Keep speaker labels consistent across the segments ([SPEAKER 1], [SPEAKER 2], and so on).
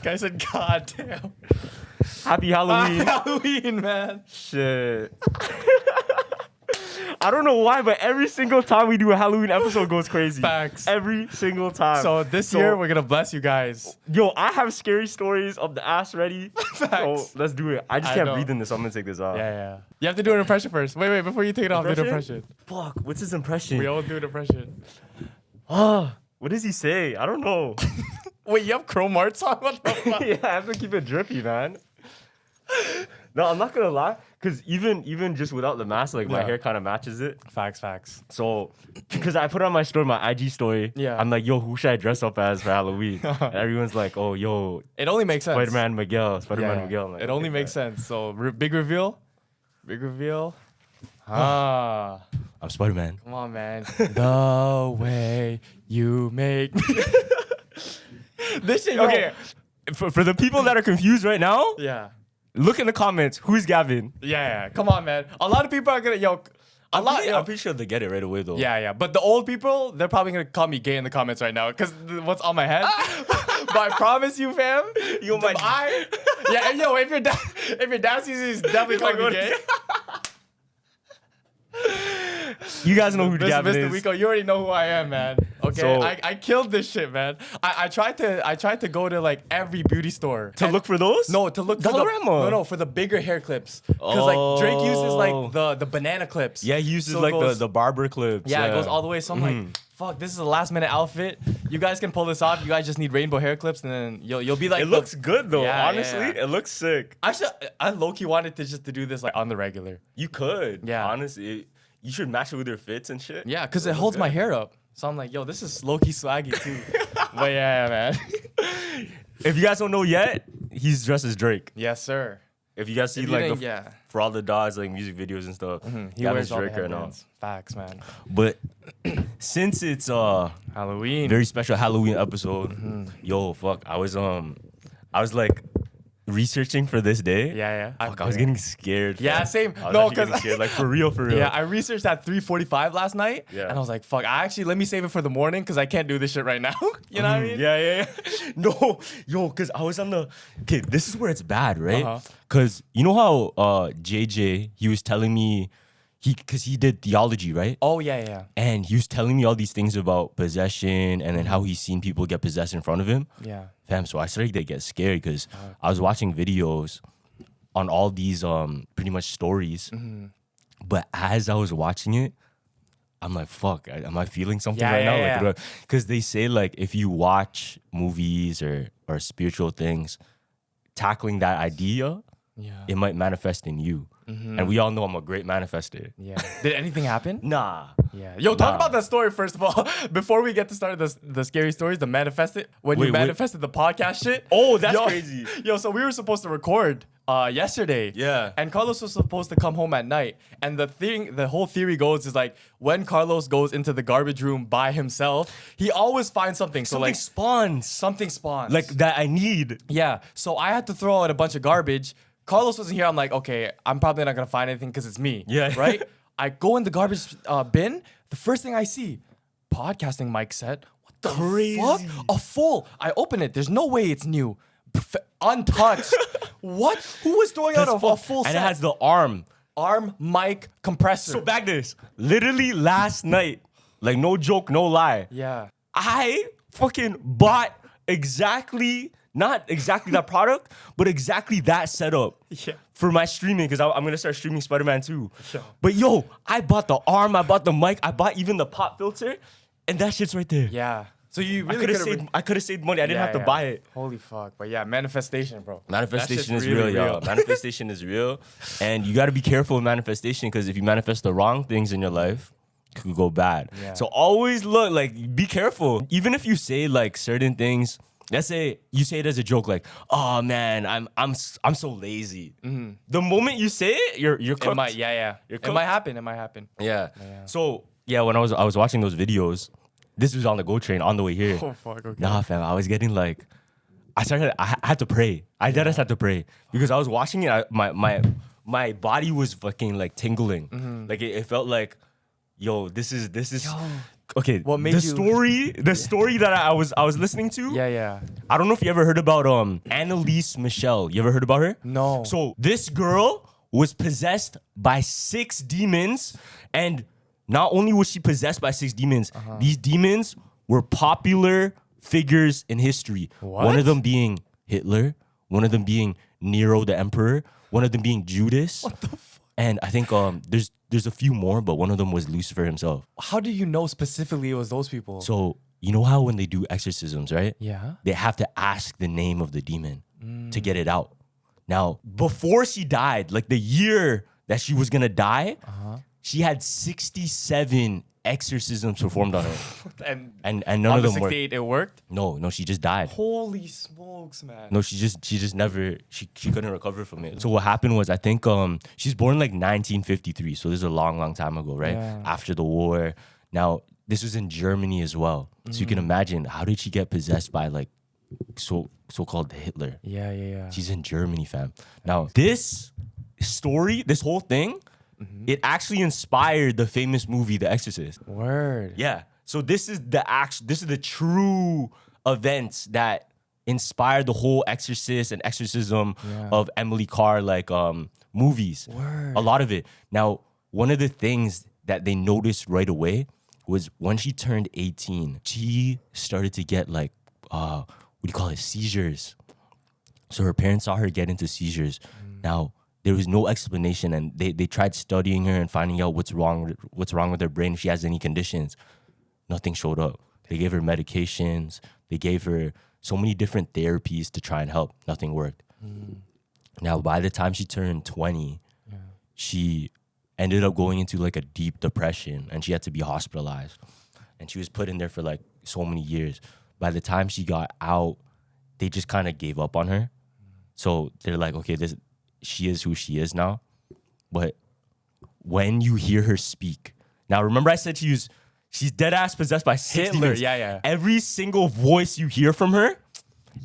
[SPEAKER 1] I said, God damn.
[SPEAKER 2] Happy Halloween.
[SPEAKER 1] Halloween, man.
[SPEAKER 2] Shit. I don't know why, but every single time we do a Halloween episode it goes crazy.
[SPEAKER 1] Facts.
[SPEAKER 2] Every single time.
[SPEAKER 1] So this year, we're going to bless you guys.
[SPEAKER 2] Yo, I have scary stories of the ass ready.
[SPEAKER 1] Facts.
[SPEAKER 2] So let's do it. I just can't breathe in this, so I'm going to take this off.
[SPEAKER 1] Yeah. You have to do an impression first. Wait, before you take it off, do an impression.
[SPEAKER 2] Fuck, what's his impression?
[SPEAKER 1] We all do an impression.
[SPEAKER 2] What does he say? I don't know.
[SPEAKER 1] Wait, you have chrome arts on? What the fuck?
[SPEAKER 2] Yeah, I have to keep it drippy, man. No, I'm not gonna lie, because even just without the mask, like my hair kind of matches it.
[SPEAKER 1] Facts.
[SPEAKER 2] So, because I put on my story, my IG story, I'm like, yo, who should I dress up as for Halloween? And everyone's like, oh, yo,
[SPEAKER 1] it only makes sense.
[SPEAKER 2] Spider-Man Miguel. Like,
[SPEAKER 1] it only makes sense. So big reveal. I'm
[SPEAKER 2] Spider-Man.
[SPEAKER 1] Come on, man. The way you make me. This shit.
[SPEAKER 2] Okay, for the people that are confused right now,
[SPEAKER 1] Yeah.
[SPEAKER 2] look in the comments. Who's Gavin?
[SPEAKER 1] Yeah. Come on, man. A lot of people are gonna
[SPEAKER 2] I'm pretty sure they get it right away though.
[SPEAKER 1] Yeah. But the old people, they're probably gonna call me gay in the comments right now because what's on my head. But I promise you, fam. If your dad sees it, he's definitely calling me gay.
[SPEAKER 2] You guys know who Gavin
[SPEAKER 1] Mr.
[SPEAKER 2] is.
[SPEAKER 1] Juico, you already know who I am, man. Okay,
[SPEAKER 2] So-
[SPEAKER 1] I killed this shit, man. I tried to go to like every beauty store
[SPEAKER 2] To look for those?
[SPEAKER 1] No, to look for for the bigger hair clips. Because like Drake uses like the banana clips.
[SPEAKER 2] Yeah, he uses
[SPEAKER 1] So
[SPEAKER 2] like
[SPEAKER 1] it goes-
[SPEAKER 2] the barber clips.
[SPEAKER 1] Yeah, it goes all the way. So I'm like, fuck, this is a last minute outfit. You guys can pull this off. You guys just need rainbow hair clips, and then you'll be like.
[SPEAKER 2] It looks good though.
[SPEAKER 1] Yeah,
[SPEAKER 2] honestly,
[SPEAKER 1] yeah.
[SPEAKER 2] it looks sick.
[SPEAKER 1] I low key wanted to do this like on the regular.
[SPEAKER 2] You could.
[SPEAKER 1] Yeah.
[SPEAKER 2] Honestly, you should match it with your fits and shit.
[SPEAKER 1] Yeah, because it holds my hair up. So I'm like, yo, this is low key swaggy too. But yeah, man.
[SPEAKER 2] If you guys don't know yet, he's dressed as Drake.
[SPEAKER 1] Yes, sir.
[SPEAKER 2] If you guys see
[SPEAKER 1] If you
[SPEAKER 2] like
[SPEAKER 1] didn't-
[SPEAKER 2] for all the dogs like music videos and stuff,
[SPEAKER 1] He
[SPEAKER 2] Gavin's
[SPEAKER 1] wears all the
[SPEAKER 2] Drake right now.
[SPEAKER 1] headbands. Facts, man.
[SPEAKER 2] But since it's
[SPEAKER 1] Halloween.
[SPEAKER 2] very special Halloween episode, yo, fuck, I was like researching for this day.
[SPEAKER 1] Yeah.
[SPEAKER 2] Fuck, I was getting scared.
[SPEAKER 1] Yeah,
[SPEAKER 2] fam.
[SPEAKER 1] same.
[SPEAKER 2] I was
[SPEAKER 1] No,
[SPEAKER 2] actually getting
[SPEAKER 1] 'cause-
[SPEAKER 2] scared, like for real.
[SPEAKER 1] Yeah, I researched at 3:45 last night.
[SPEAKER 2] Yeah.
[SPEAKER 1] And I was like, fuck, let me save it for the morning because I can't do this shit right now. You know what I mean?
[SPEAKER 2] Yeah. No, yo, because I was on the. Okay, this is where it's bad, right?
[SPEAKER 1] Uh-huh.
[SPEAKER 2] Because you know how JJ, he was telling me, because he did theology, right?
[SPEAKER 1] Oh, yeah.
[SPEAKER 2] And he was telling me all these things about possession and then how he's seen people get possessed in front of him.
[SPEAKER 1] Yeah.
[SPEAKER 2] Fam, so I started to get scared because I was watching videos on all these pretty much stories. But as I was watching it, I'm like, fuck, am I feeling something right now?
[SPEAKER 1] Yeah.
[SPEAKER 2] Like, because they say like if you watch movies or spiritual things, tackling that idea, it might manifest in you. And we all know I'm a great manifester.
[SPEAKER 1] Yeah. Did anything happen?
[SPEAKER 2] Nah.
[SPEAKER 1] Yeah. Yo, talk about that story first of all. Before we get to start the scary stories, the manifested when you
[SPEAKER 2] Wait.
[SPEAKER 1] manifested the podcast shit.
[SPEAKER 2] Oh, that's crazy.
[SPEAKER 1] Yo, so we were supposed to record yesterday.
[SPEAKER 2] Yeah.
[SPEAKER 1] And Carlos was supposed to come home at night. And the whole theory goes is like when Carlos goes into the garbage room by himself, he always finds something. So
[SPEAKER 2] Something
[SPEAKER 1] like
[SPEAKER 2] spawns.
[SPEAKER 1] something spawns.
[SPEAKER 2] Like that I need.
[SPEAKER 1] Yeah. So I had to throw out a bunch of garbage. Carlos wasn't here. I'm like, okay, I'm probably not gonna find anything because it's me.
[SPEAKER 2] Yeah.
[SPEAKER 1] Right? I go in the garbage bin. The first thing I see, podcasting mic set. What the
[SPEAKER 2] Crazy.
[SPEAKER 1] fuck? A full. I open it. There's no way it's new. Untouched. What? Who was throwing out a full set?
[SPEAKER 2] And it has the arm.
[SPEAKER 1] Arm, mic, compressor.
[SPEAKER 2] So back this. Literally last night, like no joke, no lie.
[SPEAKER 1] Yeah.
[SPEAKER 2] I fucking bought not exactly that product, but exactly that setup for my streaming because I'm going to start streaming Spider-Man 2.
[SPEAKER 1] Yeah.
[SPEAKER 2] But yo, I bought the arm, I bought the mic, I bought even the pop filter, and that shit's right there.
[SPEAKER 1] Yeah. So you
[SPEAKER 2] I
[SPEAKER 1] really
[SPEAKER 2] could have saved money. I didn't have to buy it.
[SPEAKER 1] Holy fuck. But yeah, manifestation, bro.
[SPEAKER 2] Manifestation
[SPEAKER 1] That shit's
[SPEAKER 2] is real,
[SPEAKER 1] really
[SPEAKER 2] y'all. Manifestation is real. And you got to be careful with manifestation because if you manifest the wrong things in your life, it could go bad.
[SPEAKER 1] Yeah.
[SPEAKER 2] So always look, like, be careful. Even if you say, like, certain things, let's say you say it as a joke, like, oh, man, I'm so lazy. The moment you say it, you're cooked.
[SPEAKER 1] It might, You're
[SPEAKER 2] cooked.
[SPEAKER 1] It might happen.
[SPEAKER 2] Yeah. So, yeah, when I was watching those videos, this was on the GO train on the way here.
[SPEAKER 1] Oh, fuck, okay.
[SPEAKER 2] Nah, fam, I was getting like, I had to pray. I just had to pray because I was watching it. My body was fucking like tingling. Like it felt like, yo, this is Okay,
[SPEAKER 1] What made
[SPEAKER 2] the story that I was listening to.
[SPEAKER 1] Yeah.
[SPEAKER 2] I don't know if you ever heard about Anneliese Michel. You ever heard about her?
[SPEAKER 1] No.
[SPEAKER 2] So this girl was possessed by 6 demons, and not only was she possessed by 6 demons, these demons were popular figures in history.
[SPEAKER 1] What?
[SPEAKER 2] One of them being Hitler, one of them being Nero the Emperor, one of them being Judas.
[SPEAKER 1] What the fuck?
[SPEAKER 2] And I think there's a few more, but one of them was Lucifer himself.
[SPEAKER 1] How do you know specifically it was those people?
[SPEAKER 2] So you know how when they do exorcisms, right?
[SPEAKER 1] Yeah.
[SPEAKER 2] They have to ask the name of the demon to get it out. Now, before she died, like the year that she was gonna die, she had 67 exorcisms performed on her,
[SPEAKER 1] And
[SPEAKER 2] and none
[SPEAKER 1] on
[SPEAKER 2] of
[SPEAKER 1] the
[SPEAKER 2] them worked.
[SPEAKER 1] 68, it worked?
[SPEAKER 2] No, she just died.
[SPEAKER 1] Holy smokes, man.
[SPEAKER 2] No, she just never she couldn't recover from it. So what happened was I think she's born like 1953, so this is a long time ago, right?
[SPEAKER 1] Yeah.
[SPEAKER 2] After the war. Now this was in Germany as well, so you can imagine how did she get possessed by like so-called Hitler?
[SPEAKER 1] Yeah.
[SPEAKER 2] She's in Germany, fam. Now this story, this whole thing, it actually inspired the famous movie The Exorcist.
[SPEAKER 1] Word.
[SPEAKER 2] Yeah. So this is the true events that inspired the whole Exorcist and Exorcism of Emily Carr movies.
[SPEAKER 1] Word.
[SPEAKER 2] A lot of it. Now, one of the things that they noticed right away was when she turned 18, she started to get seizures. So her parents saw her get into seizures. Now, there was no explanation, and they tried studying her and finding out what's wrong with her brain, if she has any conditions. Nothing showed up. They gave her medications. They gave her so many different therapies to try and help. Nothing worked. Now, by the time she turned 20, she ended up going into like a deep depression, and she had to be hospitalized. And she was put in there for like so many years. By the time she got out, they just kind of gave up on her. So they're like, okay, she is who she is now. But when you hear her speak, now remember I said she's dead ass possessed by
[SPEAKER 1] Hitler.
[SPEAKER 2] demons.
[SPEAKER 1] Yeah.
[SPEAKER 2] Every single voice you hear from her,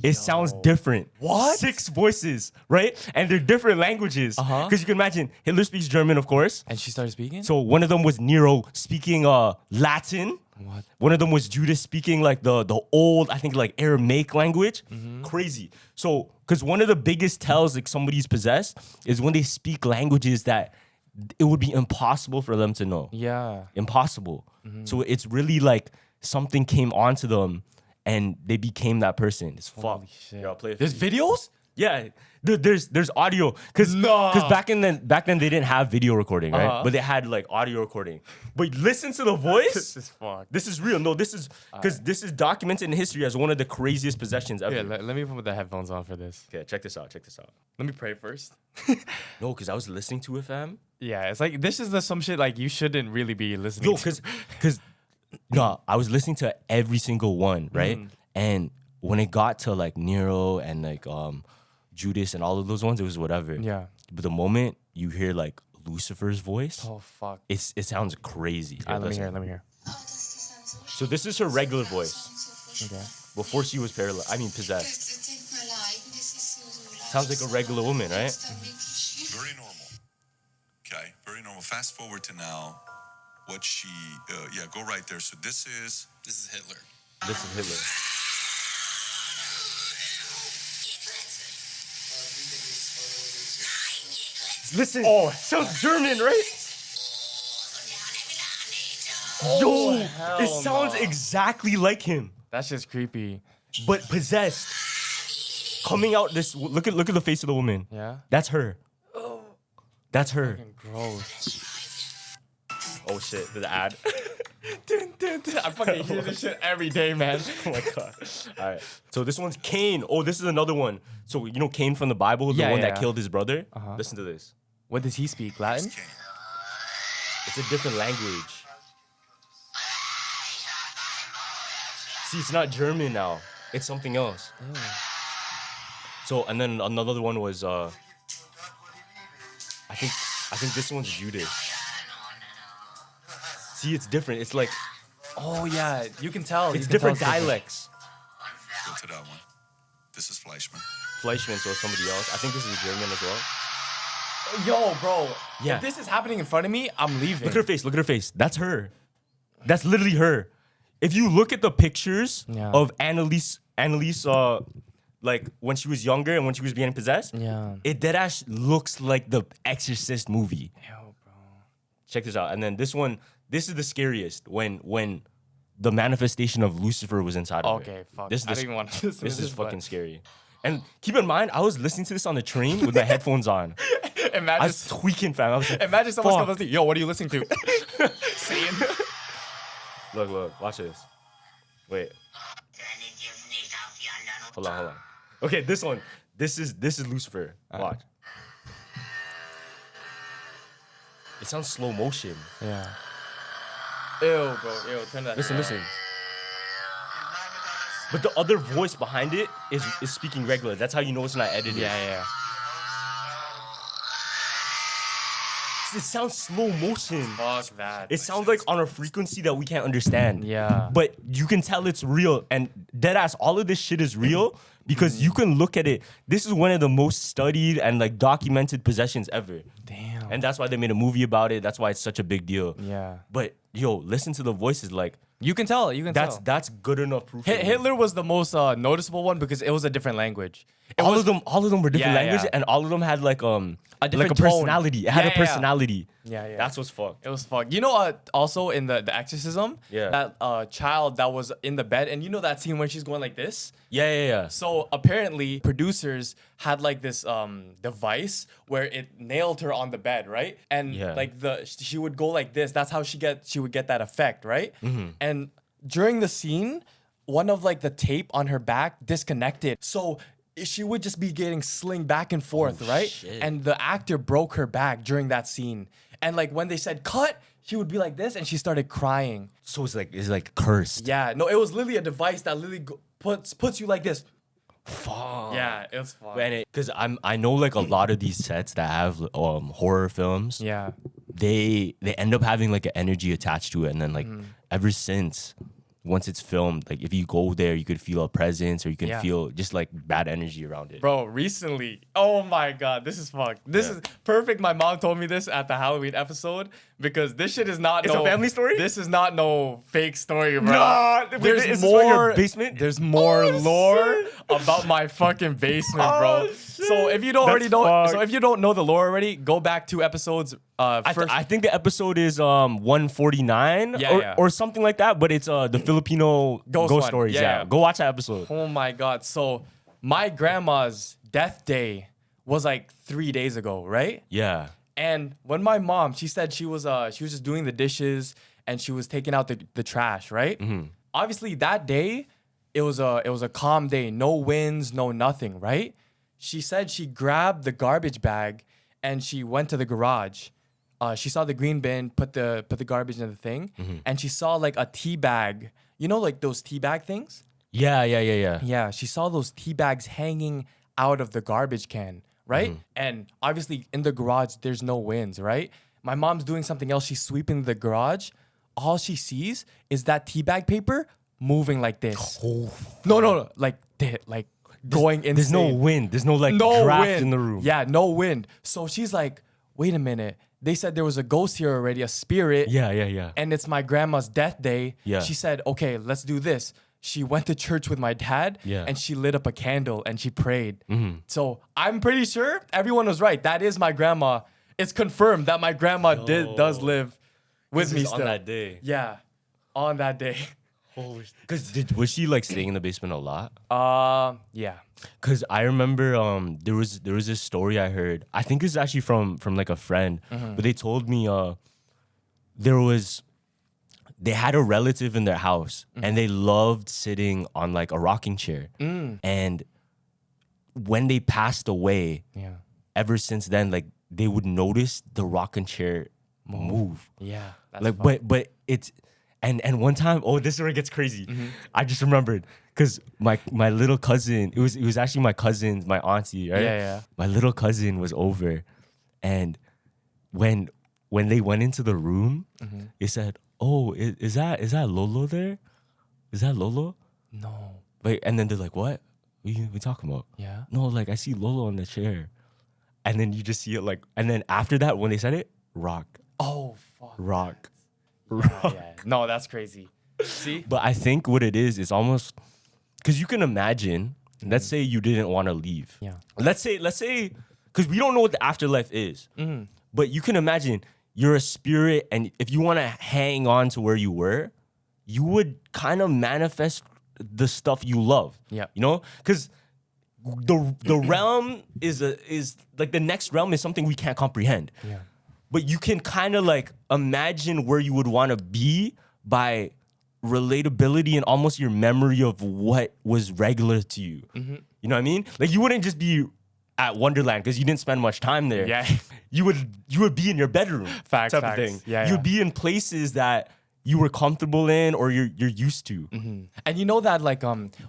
[SPEAKER 2] it sounds different.
[SPEAKER 1] What?
[SPEAKER 2] 6 voices, right? And they're different languages. Because you can imagine, Hitler speaks German, of course.
[SPEAKER 1] And she started speaking?
[SPEAKER 2] So one of them was Nero speaking Latin.
[SPEAKER 1] What?
[SPEAKER 2] One of them was Judas speaking like the old, I think like Aramaic language. Crazy. So, because one of the biggest tells like somebody's possessed is when they speak languages that it would be impossible for them to know.
[SPEAKER 1] Yeah.
[SPEAKER 2] Impossible. So it's really like something came onto them and they became that person. It's fuck.
[SPEAKER 1] Holy shit.
[SPEAKER 2] Yeah, I'll play it.
[SPEAKER 1] There's videos?
[SPEAKER 2] Yeah, there's audio because back then they didn't have video recording, right? But they had like audio recording. But listen to the voice.
[SPEAKER 1] This is fucked.
[SPEAKER 2] This is real. No, this is because this is documented in history as one of the craziest possessions ever.
[SPEAKER 1] Yeah, let me put the headphones on for this.
[SPEAKER 2] Okay, check this out.
[SPEAKER 1] Let me pray first.
[SPEAKER 2] No, because I was listening to it, fam.
[SPEAKER 1] Yeah, it's like this is some shit like you shouldn't really be listening
[SPEAKER 2] Yo,
[SPEAKER 1] to.
[SPEAKER 2] because I was listening to every single one, right? And when it got to like Nero and like Judas and all of those ones, it was whatever.
[SPEAKER 1] Yeah.
[SPEAKER 2] But the moment you hear like Lucifer's voice,
[SPEAKER 1] Oh fuck.
[SPEAKER 2] it sounds crazy. Here,
[SPEAKER 1] Let me
[SPEAKER 2] listen.
[SPEAKER 1] hear.
[SPEAKER 2] So this is her regular voice
[SPEAKER 1] Okay.
[SPEAKER 2] before she was possessed. Sounds like a regular woman, right?
[SPEAKER 3] Very normal. Okay, very normal. Fast forward to now. What she, go right there. So this is Hitler.
[SPEAKER 2] This is Hitler. Listen. Oh, sounds German, right? Yo, it sounds exactly like him,
[SPEAKER 1] That's just creepy.
[SPEAKER 2] but possessed. Coming out this. Look at the face of the woman.
[SPEAKER 1] Yeah.
[SPEAKER 2] That's her. That's her.
[SPEAKER 1] Gross.
[SPEAKER 2] Oh shit, the ad.
[SPEAKER 1] I fucking hear this shit every day, man.
[SPEAKER 2] Oh my god. All right. So this one's Cain. Oh, this is another one. So you know Cain from the Bible, the one that killed his brother? Listen to this.
[SPEAKER 1] What does he speak? Latin?
[SPEAKER 2] It's a different language. See, it's not German now. It's something else. So, and then another one was I think this one's Judas. See, it's different. It's like
[SPEAKER 1] Oh yeah, you can tell.
[SPEAKER 2] it's different dialects.
[SPEAKER 3] Go to that one. This is Fleischman.
[SPEAKER 2] Fleischman, so somebody else. I think this is a German as well.
[SPEAKER 1] Yo, bro.
[SPEAKER 2] Yeah.
[SPEAKER 1] If this is happening in front of me, I'm leaving.
[SPEAKER 2] Look at her face. Look at her face. That's her. That's literally her. if you look at the pictures
[SPEAKER 1] Yeah.
[SPEAKER 2] of Anneliese, like when she was younger and when she was being possessed,
[SPEAKER 1] Yeah.
[SPEAKER 2] it deadass looks like the Exorcist movie.
[SPEAKER 1] Ew, bro.
[SPEAKER 2] Check this out. And then this one, this is the scariest when the manifestation of Lucifer was inside of her.
[SPEAKER 1] Okay, fuck.
[SPEAKER 2] This is
[SPEAKER 1] I
[SPEAKER 2] the
[SPEAKER 1] don't even want to listen
[SPEAKER 2] This
[SPEAKER 1] to
[SPEAKER 2] is
[SPEAKER 1] this, but-
[SPEAKER 2] fucking scary. And keep in mind, I was listening to this on the train with my headphones on. I
[SPEAKER 1] Imagine,
[SPEAKER 2] was tweaking, fam. I was like,
[SPEAKER 1] imagine someone
[SPEAKER 2] fuck.
[SPEAKER 1] comes to you, yo, what are you listening to? Scene.
[SPEAKER 2] Look, watch this. Wait. Hold on. Okay, this one. This is Lucifer. Watch. It sounds slow motion.
[SPEAKER 1] Yeah. Ew, bro. Ew, turn that.
[SPEAKER 2] Listen. But the other voice behind it is speaking regular. That's how you know it's not edited.
[SPEAKER 1] Yeah.
[SPEAKER 2] It sounds slow motion.
[SPEAKER 1] Fuck that.
[SPEAKER 2] It sounds like on a frequency that we can't understand.
[SPEAKER 1] Yeah.
[SPEAKER 2] But you can tell it's real. And deadass, all of this shit is real because you can look at it. This is one of the most studied and like documented possessions ever.
[SPEAKER 1] Damn.
[SPEAKER 2] And that's why they made a movie about it. That's why it's such a big deal.
[SPEAKER 1] Yeah.
[SPEAKER 2] But yo, listen to the voices. Like
[SPEAKER 1] You can tell.
[SPEAKER 2] that's good enough proof. for me.
[SPEAKER 1] Hitler was the most noticeable one because it was a different language.
[SPEAKER 2] All of them were different
[SPEAKER 1] Yeah,
[SPEAKER 2] languages,
[SPEAKER 1] yeah.
[SPEAKER 2] and all of them had like
[SPEAKER 1] different
[SPEAKER 2] a
[SPEAKER 1] tone.
[SPEAKER 2] personality. It had
[SPEAKER 1] Yeah,
[SPEAKER 2] a personality.
[SPEAKER 1] Yeah.
[SPEAKER 2] That's what's fucked.
[SPEAKER 1] It was fucked. You know, also in the Exorcism,
[SPEAKER 2] Yeah.
[SPEAKER 1] that child that was in the bed, and you know that scene when she's going like this?
[SPEAKER 2] Yeah.
[SPEAKER 1] So apparently, producers had like this device where it nailed her on the bed, right? And
[SPEAKER 2] Yeah.
[SPEAKER 1] like she would go like this. That's how she would get that effect, right? And during the scene, one of like the tape on her back disconnected, so she would just be getting slinged back and forth, right?
[SPEAKER 2] shit.
[SPEAKER 1] And the actor broke her back during that scene. And like when they said cut, she would be like this, and she started crying.
[SPEAKER 2] So it's like cursed.
[SPEAKER 1] Yeah, no, it was literally a device that literally puts you like this.
[SPEAKER 2] Fuck.
[SPEAKER 1] Yeah, it was fun.
[SPEAKER 2] Because I know like a lot of these sets that have horror films.
[SPEAKER 1] Yeah.
[SPEAKER 2] They end up having like an energy attached to it, and then like ever since. Once it's filmed, like if you go there, you could feel a presence or you can
[SPEAKER 1] Yeah.
[SPEAKER 2] feel just like bad energy around it.
[SPEAKER 1] Bro, recently, oh my God, this is fucked. This is perfect. My mom told me this at the Halloween episode because this shit is not
[SPEAKER 2] It's a family story?
[SPEAKER 1] This is not no fake story, bro.
[SPEAKER 2] Nah,
[SPEAKER 1] there's
[SPEAKER 2] is this where your
[SPEAKER 1] more
[SPEAKER 2] basement?
[SPEAKER 1] There's more lore
[SPEAKER 2] shit.
[SPEAKER 1] about my fucking basement, bro.
[SPEAKER 2] Oh,
[SPEAKER 1] So if you don't
[SPEAKER 2] That's
[SPEAKER 1] already know,
[SPEAKER 2] fucked.
[SPEAKER 1] so if you don't know the lore already, go back 2 episodes.
[SPEAKER 2] I think the episode is 149
[SPEAKER 1] Yeah.
[SPEAKER 2] or something like that, but it's the Filipino
[SPEAKER 1] Ghost
[SPEAKER 2] ghost
[SPEAKER 1] one.
[SPEAKER 2] stories.
[SPEAKER 1] Yeah,
[SPEAKER 2] Yeah.
[SPEAKER 1] yeah.
[SPEAKER 2] Go watch that episode.
[SPEAKER 1] Oh my God. So my grandma's death day was like 3 days ago, right?
[SPEAKER 2] Yeah.
[SPEAKER 1] And when my mom, she said she was just doing the dishes and she was taking out the trash, right? Obviously that day, it was a calm day, no winds, no nothing, right? She said she grabbed the garbage bag and she went to the garage. She saw the green bin, put the garbage in the thing, and she saw like a tea bag. You know, like those tea bag things?
[SPEAKER 2] Yeah.
[SPEAKER 1] Yeah, she saw those tea bags hanging out of the garbage can, right? And obviously in the garage, there's no winds, right? My mom's doing something else. She's sweeping the garage. All she sees is that tea bag paper moving like this. No, like going insane.
[SPEAKER 2] There's no wind. There's no like draft in the room.
[SPEAKER 1] Yeah, no wind. So she's like, wait a minute. They said there was a ghost here already, a spirit.
[SPEAKER 2] Yeah.
[SPEAKER 1] And it's my grandma's death day.
[SPEAKER 2] Yeah.
[SPEAKER 1] She said, okay, let's do this. She went to church with my dad and she lit up a candle and she prayed. So I'm pretty sure everyone was right. That is my grandma. It's confirmed that my grandma does live with me still.
[SPEAKER 2] on that day.
[SPEAKER 1] Yeah, on that day.
[SPEAKER 2] Because was she like staying in the basement a lot?
[SPEAKER 1] Yeah.
[SPEAKER 2] Because I remember there was this story I heard. I think it's actually from like a friend, but they told me they had a relative in their house and they loved sitting on like a rocking chair. And when they passed away, ever since then, like they would notice the rocking chair move.
[SPEAKER 1] Yeah. That's
[SPEAKER 2] Like,
[SPEAKER 1] fun.
[SPEAKER 2] but it's and one time, oh, this is where it gets crazy. I just remembered because my little cousin, it was actually my cousin, my auntie, right?
[SPEAKER 1] Yeah.
[SPEAKER 2] My little cousin was over, and when they went into the room, they said, "Oh, is that Lolo there? Is that Lolo?"
[SPEAKER 1] No.
[SPEAKER 2] Wait, and then they're like, "What? What are we talking about?"
[SPEAKER 1] Yeah.
[SPEAKER 2] No, like I see Lolo on the chair, and then you just see it like, and then after that, when they said it, rock.
[SPEAKER 1] Oh, fuck.
[SPEAKER 2] Rock.
[SPEAKER 1] Yeah. No, that's crazy. See?
[SPEAKER 2] But I think what it is almost because you can imagine. Let's say you didn't want to leave.
[SPEAKER 1] Yeah.
[SPEAKER 2] Let's say, because we don't know what the afterlife is. But you can imagine you're a spirit, and if you want to hang on to where you were, you would kind of manifest the stuff you love.
[SPEAKER 1] Yeah.
[SPEAKER 2] You know, because the realm is like the next realm is something we can't comprehend.
[SPEAKER 1] Yeah.
[SPEAKER 2] But you can kind of like imagine where you would want to be by relatability and almost your memory of what was regular to you. You know what I mean? Like you wouldn't just be at Wonderland because you didn't spend much time there.
[SPEAKER 1] Yeah.
[SPEAKER 2] You would be in your bedroom.
[SPEAKER 1] Facts.
[SPEAKER 2] Of thing.
[SPEAKER 1] Yeah,
[SPEAKER 2] You'd be in places that you were comfortable in or you're used to.
[SPEAKER 1] And you know that like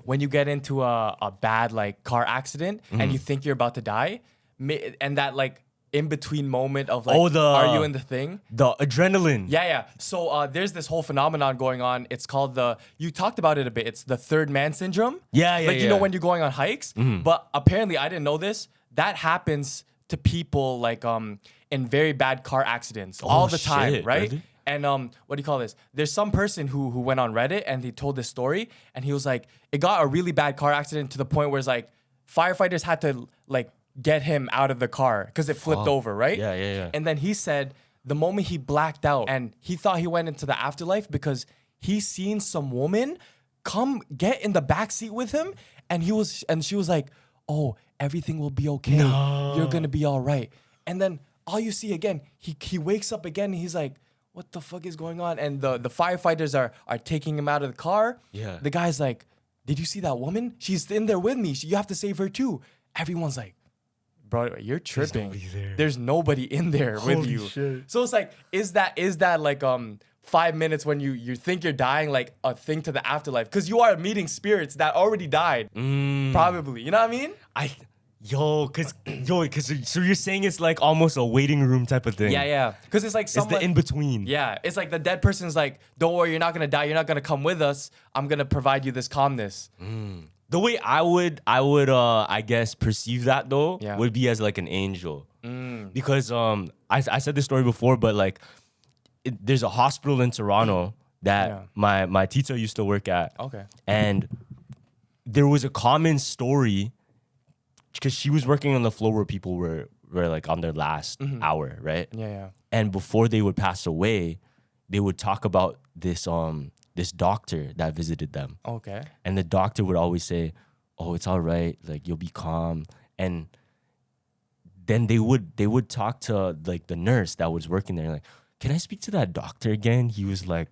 [SPEAKER 1] when you get into a bad like car accident and you think you're about to die, and that like in between moment of like, are you in the thing?
[SPEAKER 2] The adrenaline.
[SPEAKER 1] Yeah. So there's this whole phenomenon going on. It's called you talked about it a bit. It's the third man syndrome.
[SPEAKER 2] Yeah.
[SPEAKER 1] Like, you know, when you're going on hikes. But apparently, I didn't know this. That happens to people like in very bad car accidents all the time,
[SPEAKER 2] shit,
[SPEAKER 1] right?
[SPEAKER 2] really?
[SPEAKER 1] And what do you call this? There's some person who went on Reddit and he told this story, and he was like, it got a really bad car accident to the point where it's like firefighters had to like get him out of the car because it flipped over, right?
[SPEAKER 2] Yeah.
[SPEAKER 1] And then he said the moment he blacked out and he thought he went into the afterlife because he seen some woman come get in the back seat with him, and she was like, "Oh, everything will be okay. You're gonna be all right." And then all you see again, he wakes up again and he's like, "What the fuck is going on?" And the firefighters are taking him out of the car.
[SPEAKER 2] Yeah.
[SPEAKER 1] The guy's like, "Did you see that woman? She's in there with me. You have to save her too." Everyone's like, "Bro, you're tripping. There's nobody in there with you."
[SPEAKER 2] shit.
[SPEAKER 1] So it's like, is that like 5 minutes when you think you're dying, like a thing to the afterlife? Because you are meeting spirits that already died. Probably. You know what I mean?
[SPEAKER 2] So you're saying it's like almost a waiting room type of thing.
[SPEAKER 1] Yeah. Because it's like
[SPEAKER 2] It's
[SPEAKER 1] someone.
[SPEAKER 2] the in between.
[SPEAKER 1] Yeah, it's like the dead person's like, "Don't worry, you're not gonna die. You're not gonna come with us. I'm gonna provide you this calmness."
[SPEAKER 2] The way I would I guess perceive that though would be as like an angel. Because I said this story before, but like there's a hospital in Toronto that my teacher used to work at.
[SPEAKER 1] Okay.
[SPEAKER 2] And there was a common story because she was working on the floor where people were like on their last hour, right?
[SPEAKER 1] Yeah.
[SPEAKER 2] And before they would pass away, they would talk about this doctor that visited them.
[SPEAKER 1] Okay.
[SPEAKER 2] And the doctor would always say, "Oh, it's all right. Like you'll be calm." And then they would talk to like the nurse that was working there, like, "Can I speak to that doctor again? He was like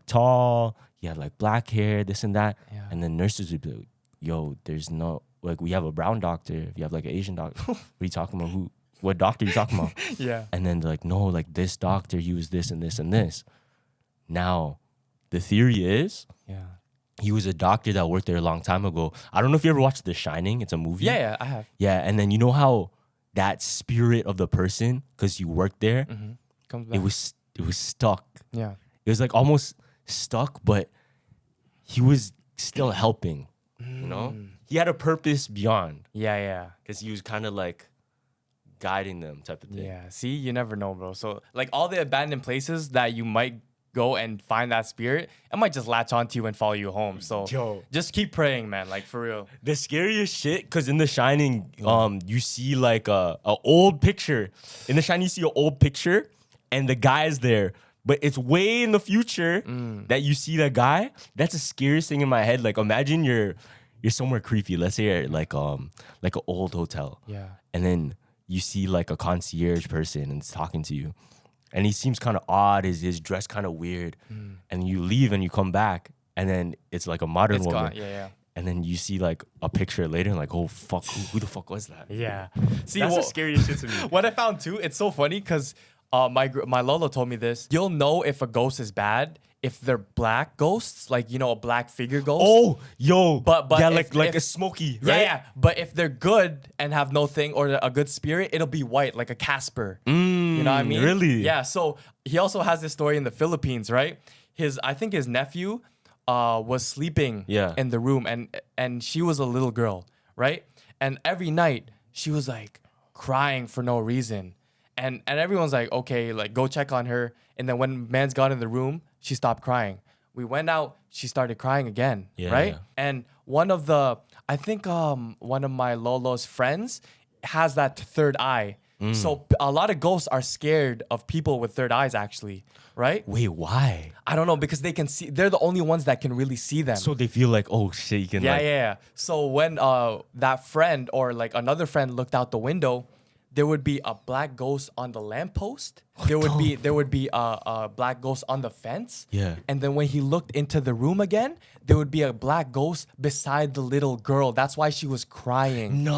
[SPEAKER 2] tall. He had like black hair, this and that."
[SPEAKER 1] Yeah.
[SPEAKER 2] And the nurses would be like, "Yo, there's no like we have a brown doctor. If you have like an Asian doctor, what are you talking about? What doctor are you talking about?"
[SPEAKER 1] Yeah.
[SPEAKER 2] And then they're like, "No, like this doctor, he was this and this and this." Now, the theory is he was a doctor that worked there a long time ago. I don't know if you ever watched The Shining. It's a movie.
[SPEAKER 1] Yeah, I have.
[SPEAKER 2] Yeah, and then you know how that spirit of the person, because you worked there,
[SPEAKER 1] Comes back.
[SPEAKER 2] it was stuck.
[SPEAKER 1] Yeah.
[SPEAKER 2] It was like almost stuck, but he was still helping. You know, he had a purpose beyond
[SPEAKER 1] Yeah.
[SPEAKER 2] because he was kind of like guiding them, type of thing.
[SPEAKER 1] Yeah. See, you never know, bro. So like all the abandoned places that you might go and find that spirit, it might just latch onto you and follow you home. So just keep praying, man. Like for real.
[SPEAKER 2] The scariest shit, because in The Shining, you see like a old picture. In The Shining, you see an old picture, and the guy's there, but it's way in the future that you see that guy. That's the scariest thing in my head. Like imagine you're somewhere creepy. Let's say you're at like an old hotel.
[SPEAKER 1] Yeah.
[SPEAKER 2] And then you see like a concierge person and it's talking to you. And he seems kind of odd. His dress kind of weird. And you leave and you come back, and then it's like a modern
[SPEAKER 1] It's
[SPEAKER 2] woman.
[SPEAKER 1] gone. Yeah.
[SPEAKER 2] And then you see like a picture later, and like, oh fuck, who the fuck was that?
[SPEAKER 1] Yeah. See,
[SPEAKER 2] That's the scariest shit to me.
[SPEAKER 1] What I found too, it's so funny because my Lolo told me this. You'll know if a ghost is bad if they're black ghosts, like, you know, a black figure ghost.
[SPEAKER 2] Oh, yo,
[SPEAKER 1] But
[SPEAKER 2] yeah,
[SPEAKER 1] if-
[SPEAKER 2] like
[SPEAKER 1] if-
[SPEAKER 2] a smoky, right?
[SPEAKER 1] Yeah. But if they're good and have no thing or a good spirit, it'll be white, like a Casper. You know what I mean?
[SPEAKER 2] really?
[SPEAKER 1] Yeah. So he also has this story in the Philippines, right? I think his nephew was sleeping in the room, and she was a little girl, right? And every night she was like crying for no reason. And everyone's like, okay, like go check on her. And then when man's got in the room, she stopped crying. We went out. She started crying again,
[SPEAKER 2] Yeah,
[SPEAKER 1] right?
[SPEAKER 2] yeah.
[SPEAKER 1] And one of my Lolo's friends has that third eye. So a lot of ghosts are scared of people with third eyes, actually, right?
[SPEAKER 2] Wait, why?
[SPEAKER 1] I don't know, because they can see. They're the only ones that can really see them.
[SPEAKER 2] So they feel like, oh shit, you can
[SPEAKER 1] Yeah,
[SPEAKER 2] like.
[SPEAKER 1] yeah. So when that friend or like another friend looked out the window, there would be a black ghost on the lamppost. There would be a black ghost on the fence.
[SPEAKER 2] Yeah.
[SPEAKER 1] And then when he looked into the room again, there would be a black ghost beside the little girl. That's why she was crying.
[SPEAKER 2] No.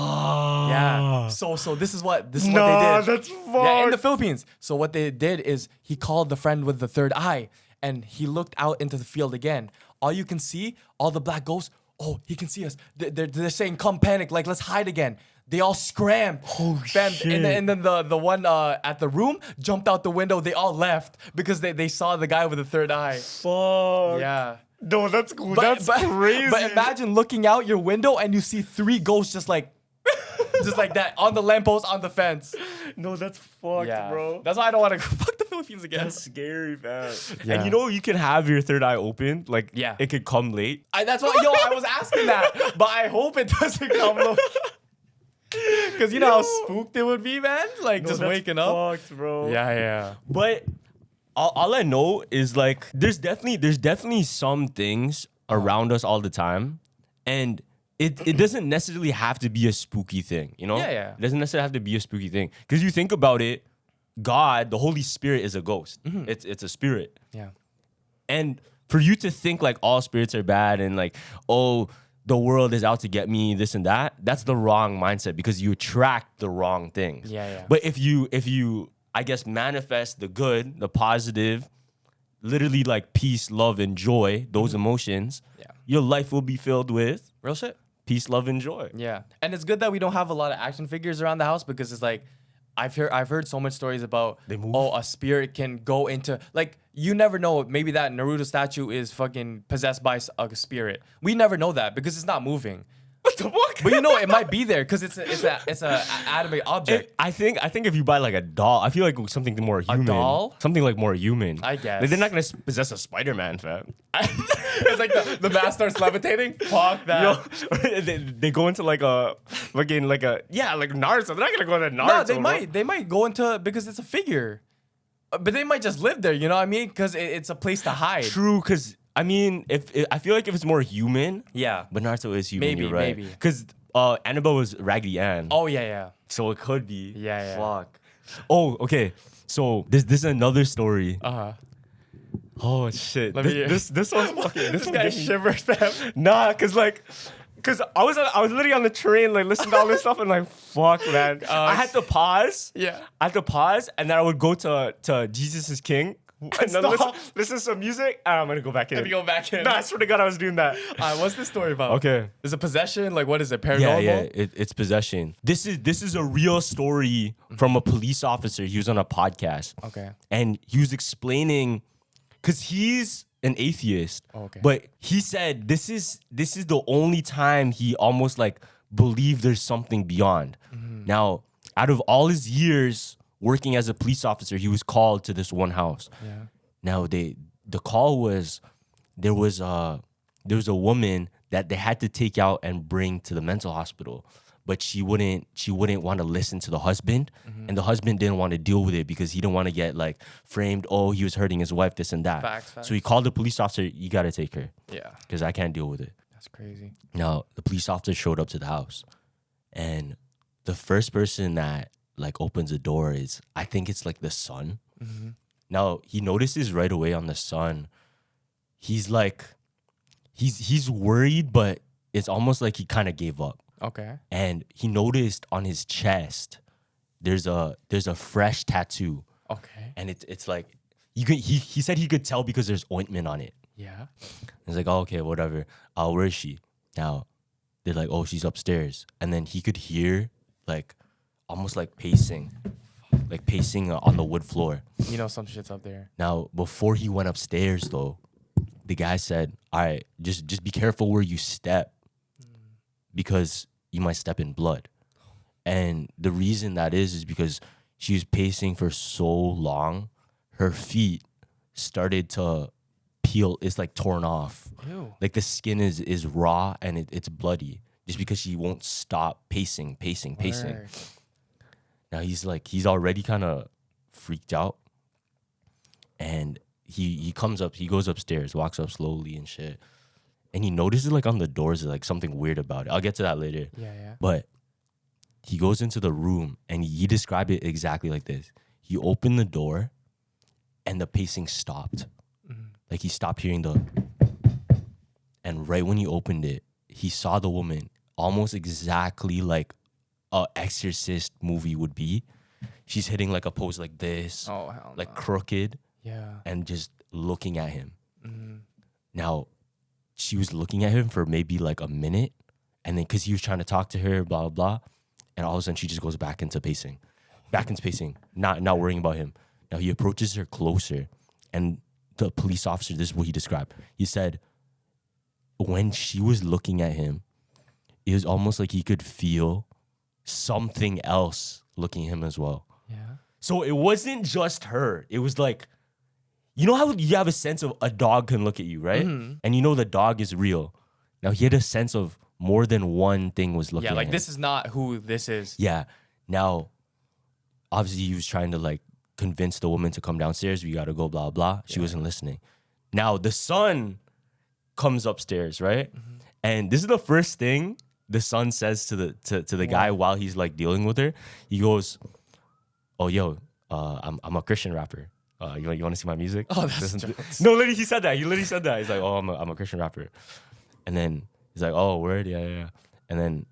[SPEAKER 1] Yeah. So this is what they did.
[SPEAKER 2] That's
[SPEAKER 1] Yeah, in the Philippines. So what they did is he called the friend with the third eye and he looked out into the field again. All you can see, all the black ghosts, oh, he can see us. They're saying, come panic, like let's hide again. They all scrammed.
[SPEAKER 2] Oh, shit.
[SPEAKER 1] And then the one at the room jumped out the window. They all left because they saw the guy with the third eye.
[SPEAKER 2] Fuck.
[SPEAKER 1] Yeah.
[SPEAKER 2] No, that's cool.
[SPEAKER 1] But
[SPEAKER 2] crazy.
[SPEAKER 1] But imagine looking out your window and you see 3 ghosts just like that on the lamppost, on the fence.
[SPEAKER 2] No, that's fucked, bro.
[SPEAKER 1] That's why I don't want to fuck the Philippines again.
[SPEAKER 2] That's scary, man.
[SPEAKER 1] Yeah.
[SPEAKER 2] And you know, you can have your third eye open. Like,
[SPEAKER 1] Yeah.
[SPEAKER 2] it could come late.
[SPEAKER 1] That's why, I was asking that, but I hope it doesn't come low. Because you know how spooked it would be, man? Like,
[SPEAKER 2] No,
[SPEAKER 1] just
[SPEAKER 2] that's
[SPEAKER 1] waking up.
[SPEAKER 2] fucked, bro.
[SPEAKER 1] Yeah.
[SPEAKER 2] But all I know is like there's definitely some things around us all the time, and it doesn't necessarily have to be a spooky thing, you know?
[SPEAKER 1] Yeah.
[SPEAKER 2] It doesn't necessarily have to be a spooky thing. Because you think about it, God, the Holy Spirit is a ghost. It's a spirit.
[SPEAKER 1] Yeah.
[SPEAKER 2] And for you to think like all spirits are bad and like, oh, the world is out to get me, this and that, that's the wrong mindset because you attract the wrong things.
[SPEAKER 1] Yeah.
[SPEAKER 2] But if you, I guess, manifest the good, the positive, literally like peace, love, and joy, those emotions, your life will be filled with
[SPEAKER 1] Real shit.
[SPEAKER 2] peace, love, and joy.
[SPEAKER 1] Yeah. And it's good that we don't have a lot of action figures around the house because it's like, I've heard so much stories about,
[SPEAKER 2] They move.
[SPEAKER 1] oh, a spirit can go into, like, you never know. Maybe that Naruto statue is fucking possessed by a spirit. We never know that because it's not moving.
[SPEAKER 2] What the fuck?
[SPEAKER 1] But you know, it might be there because it's a anime object.
[SPEAKER 2] I think if you buy like a doll, I feel like something more human.
[SPEAKER 1] doll?
[SPEAKER 2] Something like more human.
[SPEAKER 1] I guess.
[SPEAKER 2] Like, they're not gonna possess a Spider-Man, fam.
[SPEAKER 1] It's like the mask starts levitating. Fuck that.
[SPEAKER 2] Yo, they go into like a fucking like Naruto. They're not gonna go into Naruto.
[SPEAKER 1] No, they might go into because it's a figure, but they might just live there. You know what I mean? Because it's a place to hide.
[SPEAKER 2] True, because I mean, I feel like if it's more human,
[SPEAKER 1] Yeah.
[SPEAKER 2] but Naruto is human.
[SPEAKER 1] Maybe,
[SPEAKER 2] you're right.
[SPEAKER 1] maybe.
[SPEAKER 2] Because Annabelle was Raggedy Ann.
[SPEAKER 1] Oh yeah.
[SPEAKER 2] So it could be.
[SPEAKER 1] Yeah.
[SPEAKER 2] Fuck. Oh, okay. So this is another story.
[SPEAKER 1] Uh-huh.
[SPEAKER 2] Oh shit.
[SPEAKER 1] Let me hear.
[SPEAKER 2] This one's fucking. This
[SPEAKER 1] guy shivers, fam.
[SPEAKER 2] Nah, cause I was literally on the train like listening to all this stuff and like fuck, man. I had to pause.
[SPEAKER 1] Yeah.
[SPEAKER 2] I had to pause and then I would go to Jesus is King. And then
[SPEAKER 1] Stop.
[SPEAKER 2] listen to some music and I'm gonna go back in.
[SPEAKER 1] Let me go back in.
[SPEAKER 2] Nah, I swear to God I was doing that.
[SPEAKER 1] What's this story about?
[SPEAKER 2] Okay.
[SPEAKER 1] Is it possession? Like, what is it? Paranormal?
[SPEAKER 2] Yeah, it's possession. This is a real story from a police officer. He was on a podcast.
[SPEAKER 1] Okay.
[SPEAKER 2] And he was explaining, because he's an atheist.
[SPEAKER 1] Okay.
[SPEAKER 2] But he said this is the only time he almost like believed there's something beyond. Now, out of all his years working as a police officer, he was called to this one house.
[SPEAKER 1] Yeah.
[SPEAKER 2] Now the call was there was a woman that they had to take out and bring to the mental hospital, but she wouldn't want to listen to the husband, and the husband didn't want to deal with it because he didn't want to get like framed. Oh, he was hurting his wife, this and that.
[SPEAKER 1] Facts.
[SPEAKER 2] So he called the police officer. You got to take her
[SPEAKER 1] Yeah.
[SPEAKER 2] because I can't deal with it.
[SPEAKER 1] That's crazy.
[SPEAKER 2] Now the police officer showed up to the house, and the first person that like opens the door is, I think it's like the son. Now he notices right away on the son, he's like, he's worried, but it's almost like he kind of gave up.
[SPEAKER 1] Okay.
[SPEAKER 2] And he noticed on his chest, there's a fresh tattoo,
[SPEAKER 1] Okay.
[SPEAKER 2] and it's like he said he could tell because there's ointment on it.
[SPEAKER 1] Yeah.
[SPEAKER 2] He's like, oh, okay, whatever. Where is she? Now they're like, oh, she's upstairs, and then he could hear like almost like pacing on the wood floor.
[SPEAKER 1] You know some shit's up there.
[SPEAKER 2] Now, before he went upstairs, though, the guy said, all right, just be careful where you step because you might step in blood. And the reason that is because she was pacing for so long, her feet started to peel is like torn off.
[SPEAKER 1] Ew.
[SPEAKER 2] Like the skin is raw and it's bloody just because she won't stop pacing.
[SPEAKER 1] Word.
[SPEAKER 2] Now he's already kind of freaked out, and he goes upstairs, walks up slowly and shit, and he notices like on the doors like something weird about it. I'll get to that later.
[SPEAKER 1] Yeah.
[SPEAKER 2] But he goes into the room and he described it exactly like this. He opened the door and the pacing stopped. Like he stopped hearing and right when he opened it, he saw the woman almost exactly like a Exorcist movie would be. She's hitting like a pose like this,
[SPEAKER 1] Oh, hell
[SPEAKER 2] like
[SPEAKER 1] no.
[SPEAKER 2] crooked,
[SPEAKER 1] Yeah.
[SPEAKER 2] and just looking at him. Now, she was looking at him for maybe like a minute, and then because he was trying to talk to her, blah, blah, blah, and all of a sudden she just goes back into pacing, not worrying about him. Now he approaches her closer, and the police officer, this is what he described. He said, when she was looking at him, it was almost like he could feel something else looking at him as well.
[SPEAKER 1] Yeah.
[SPEAKER 2] So it wasn't just her. It was like, you know how you have a sense of a dog can look at you, right? And you know the dog is real. Now he had a sense of more than one thing was looking at him.
[SPEAKER 1] Yeah, like this is not who this is.
[SPEAKER 2] Yeah. Now, obviously he was trying to like convince the woman to come downstairs. We gotta go, blah, blah. She wasn't listening. Now the son comes upstairs, right? And this is the first thing the son says to the guy while he's like dealing with her. He goes, "Oh, yo, I'm a Christian rapper. You want to see my music?"
[SPEAKER 1] Oh, that's jokes.
[SPEAKER 2] No, literally, he said that. He literally said that. He's like, "Oh, I'm a Christian rapper," and then he's like, "Oh, word, yeah." And then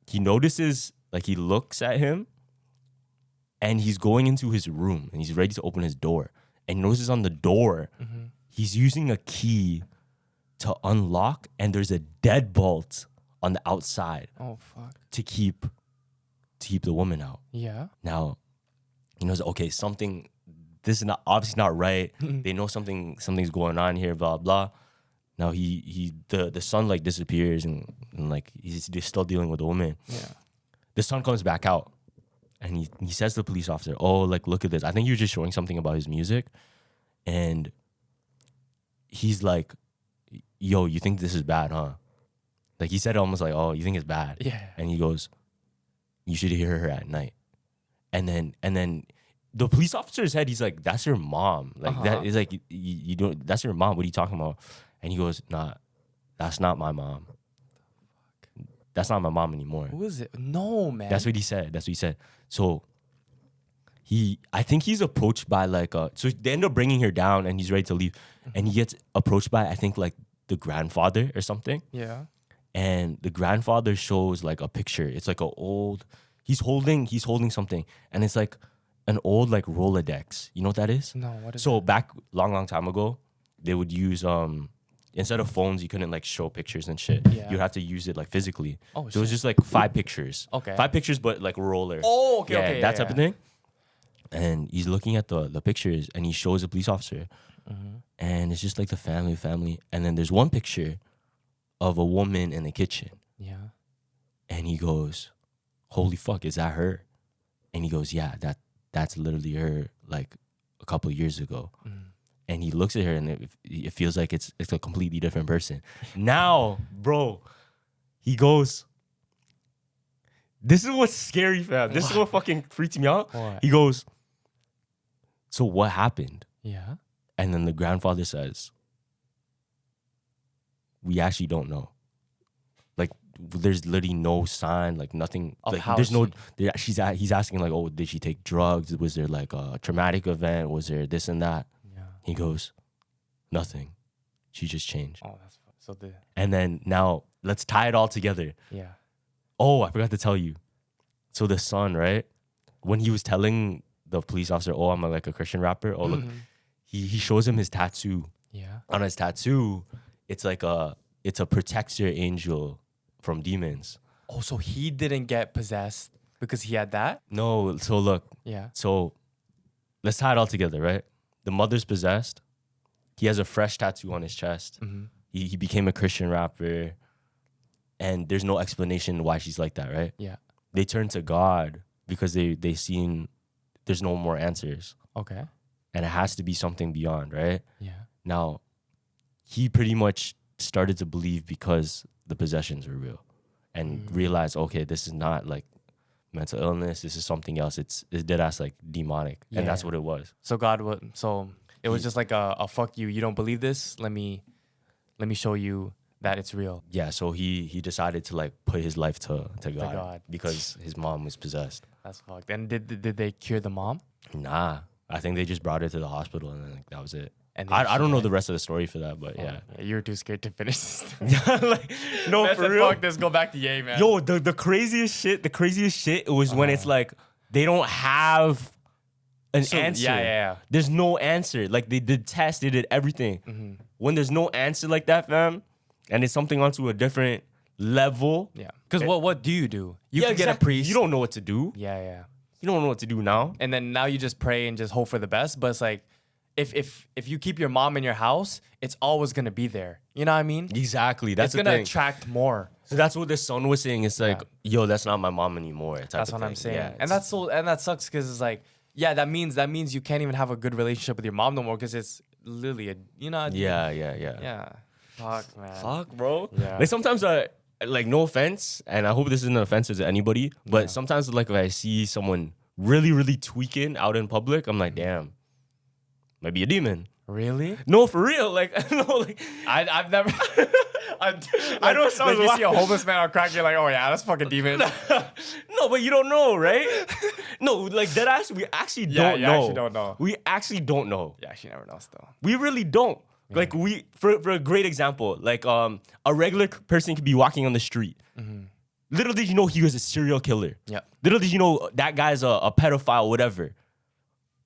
[SPEAKER 2] he notices, like, he looks at him, and he's going into his room, and he's ready to open his door, and he notices on the door, he's using a key to unlock, and there's a deadbolt on the outside
[SPEAKER 1] Oh, fuck.
[SPEAKER 2] to keep the woman out.
[SPEAKER 1] Yeah.
[SPEAKER 2] Now, he knows, okay, this is obviously not right. They know something's going on here, blah, blah. Now the son like disappears and like he's still dealing with the woman.
[SPEAKER 1] Yeah.
[SPEAKER 2] The son comes back out and he says to the police officer, "Oh, like, look at this. I think you're just showing something about his music." And he's like, "Yo, you think this is bad, huh?" Like he said it almost like, "Oh, you think it's bad?"
[SPEAKER 1] Yeah.
[SPEAKER 2] And he goes, "You should hear her at night." And then the police officer's head, he's like, "That's your mom. Like that is like you don't. That's your mom. What are you talking about?" And he goes, "Nah, that's not my mom. That's not my mom anymore."
[SPEAKER 1] Who is it? No, man.
[SPEAKER 2] That's what he said. So I think he's approached by like so they end up bringing her down and he's ready to leave, and he gets approached by I think like the grandfather or something.
[SPEAKER 1] Yeah.
[SPEAKER 2] And the grandfather shows like a picture. It's like he's holding something, and it's like an old like Rolodex. You know what that is?
[SPEAKER 1] No, what is
[SPEAKER 2] So
[SPEAKER 1] that?
[SPEAKER 2] back long time ago, they would use instead of phones, you couldn't like show pictures and shit.
[SPEAKER 1] Yeah.
[SPEAKER 2] You'd have to use it like physically.
[SPEAKER 1] Oh,
[SPEAKER 2] so it was
[SPEAKER 1] shit.
[SPEAKER 2] just like 5 pictures.
[SPEAKER 1] Okay.
[SPEAKER 2] 5 pictures, but like roller.
[SPEAKER 1] Oh, okay,
[SPEAKER 2] yeah,
[SPEAKER 1] okay.
[SPEAKER 2] that type of thing. And he's looking at the pictures, and he shows a police officer, and it's just like the family. And then there's one picture of a woman in the kitchen,
[SPEAKER 1] Yeah.
[SPEAKER 2] and he goes, "Holy fuck, is that her?" And he goes, "Yeah, that's literally her, like a couple years ago." And he looks at her, and it feels like it's a completely different person. Now, bro, he goes, this is what's scary, fam. This is what fucking freaks me out.
[SPEAKER 1] What?
[SPEAKER 2] He goes, "So what happened?"
[SPEAKER 1] Yeah.
[SPEAKER 2] And then the grandfather says, "We actually don't know. Like, there's literally no sign, like nothing.
[SPEAKER 1] Of
[SPEAKER 2] Like,
[SPEAKER 1] how
[SPEAKER 2] there's no. He's asking like, oh, did she take drugs? Was there like a traumatic event? Was there this and that?"
[SPEAKER 1] Yeah.
[SPEAKER 2] He goes, "Nothing. She just changed."
[SPEAKER 1] Oh, that's so the
[SPEAKER 2] And then now let's tie it all together.
[SPEAKER 1] yeah.
[SPEAKER 2] Oh, I forgot to tell you. So the son, right? When he was telling the police officer, "Oh, I'm like a Christian rapper." Oh, look, he shows him his tattoo.
[SPEAKER 1] Yeah.
[SPEAKER 2] On his tattoo, it's a protector angel from demons.
[SPEAKER 1] Oh, so he didn't get possessed because he had that?
[SPEAKER 2] No, so look,
[SPEAKER 1] Yeah.
[SPEAKER 2] so let's tie it all together, right? The mother's possessed. He has a fresh tattoo on his chest. He became a Christian rapper, and there's no explanation why she's like that, right?
[SPEAKER 1] Yeah.
[SPEAKER 2] They turn to God because they seen there's no more answers,
[SPEAKER 1] Okay.
[SPEAKER 2] and it has to be something beyond, right?
[SPEAKER 1] Yeah.
[SPEAKER 2] Now, he pretty much started to believe because the possessions were real, and realized, okay, this is not like mental illness. This is something else. It's dead ass like demonic, and that's what it was.
[SPEAKER 1] So it was just like a fuck you. You don't believe this? Let me show you that it's real.
[SPEAKER 2] Yeah. So he decided to like put his life to God because his mom was possessed.
[SPEAKER 1] That's fucked. And did they cure the mom?
[SPEAKER 2] Nah, I think they just brought her to the hospital, and then like, that was it.
[SPEAKER 1] And
[SPEAKER 2] I don't know the rest of the story for that, but yeah.
[SPEAKER 1] You were too scared to finish this.
[SPEAKER 2] Like, no, for real.
[SPEAKER 1] Fuck this, go back to Ye, man.
[SPEAKER 2] Yo, the craziest shit was when it's like they don't have an answer.
[SPEAKER 1] Yeah.
[SPEAKER 2] There's no answer. Like they did tests, they did everything. When there's no answer like that, fam, and it's something onto a different level.
[SPEAKER 1] Yeah. Because what do? You can get a priest.
[SPEAKER 2] You don't know what to do.
[SPEAKER 1] Yeah.
[SPEAKER 2] You don't know what to do now.
[SPEAKER 1] And then now you just pray and just hope for the best. But it's like, if you keep your mom in your house, it's always gonna be there. You know what I mean?
[SPEAKER 2] Exactly. That's
[SPEAKER 1] it's gonna attract more.
[SPEAKER 2] So that's what the son was saying. It's like, yo, that's not my mom anymore.
[SPEAKER 1] That's what I'm saying.
[SPEAKER 2] Yeah,
[SPEAKER 1] and that sucks because it's like, yeah, that means you can't even have a good relationship with your mom no more because it's literally a, you know.
[SPEAKER 2] Yeah.
[SPEAKER 1] Fuck, man.
[SPEAKER 2] Fuck, bro.
[SPEAKER 1] Yeah.
[SPEAKER 2] Like sometimes like no offense, and I hope this isn't offensive to anybody, but sometimes like if I see someone really, really tweaking out in public, I'm like, damn, might be a demon.
[SPEAKER 1] Really?
[SPEAKER 2] No, for real. Like, no, like
[SPEAKER 1] I've never.
[SPEAKER 2] I know it sounds
[SPEAKER 1] like you see a homeless man on crack, you're like, oh yeah, that's fucking demon.
[SPEAKER 2] No, but you don't know, right? No, like that actually, we actually don't know.
[SPEAKER 1] Actually don't know.
[SPEAKER 2] We actually don't know.
[SPEAKER 1] You actually never know still.
[SPEAKER 2] We really don't. Yeah. Like for a great example, like a regular person could be walking on the street. Little did you know he was a serial killer.
[SPEAKER 1] Yeah.
[SPEAKER 2] Little did you know that guy's a pedophile, whatever.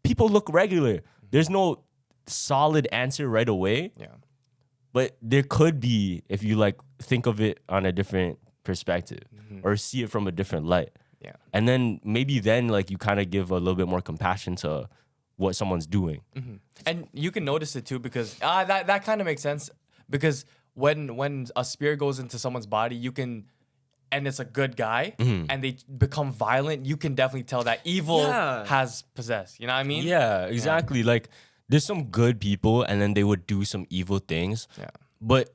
[SPEAKER 2] People look regular. There's no solid answer right away.
[SPEAKER 1] Yeah.
[SPEAKER 2] But there could be if you like think of it on a different perspective or see it from a different light.
[SPEAKER 1] Yeah.
[SPEAKER 2] And then maybe then like you kind of give a little bit more compassion to what someone's doing.
[SPEAKER 1] And you can notice it too because that kind of makes sense because when a spirit goes into someone's body, you can, and it's a good guy and they become violent, you can definitely tell that evil has possessed. You know what I mean?
[SPEAKER 2] Yeah, exactly. Yeah. Like there's some good people and then they would do some evil things. Yeah. But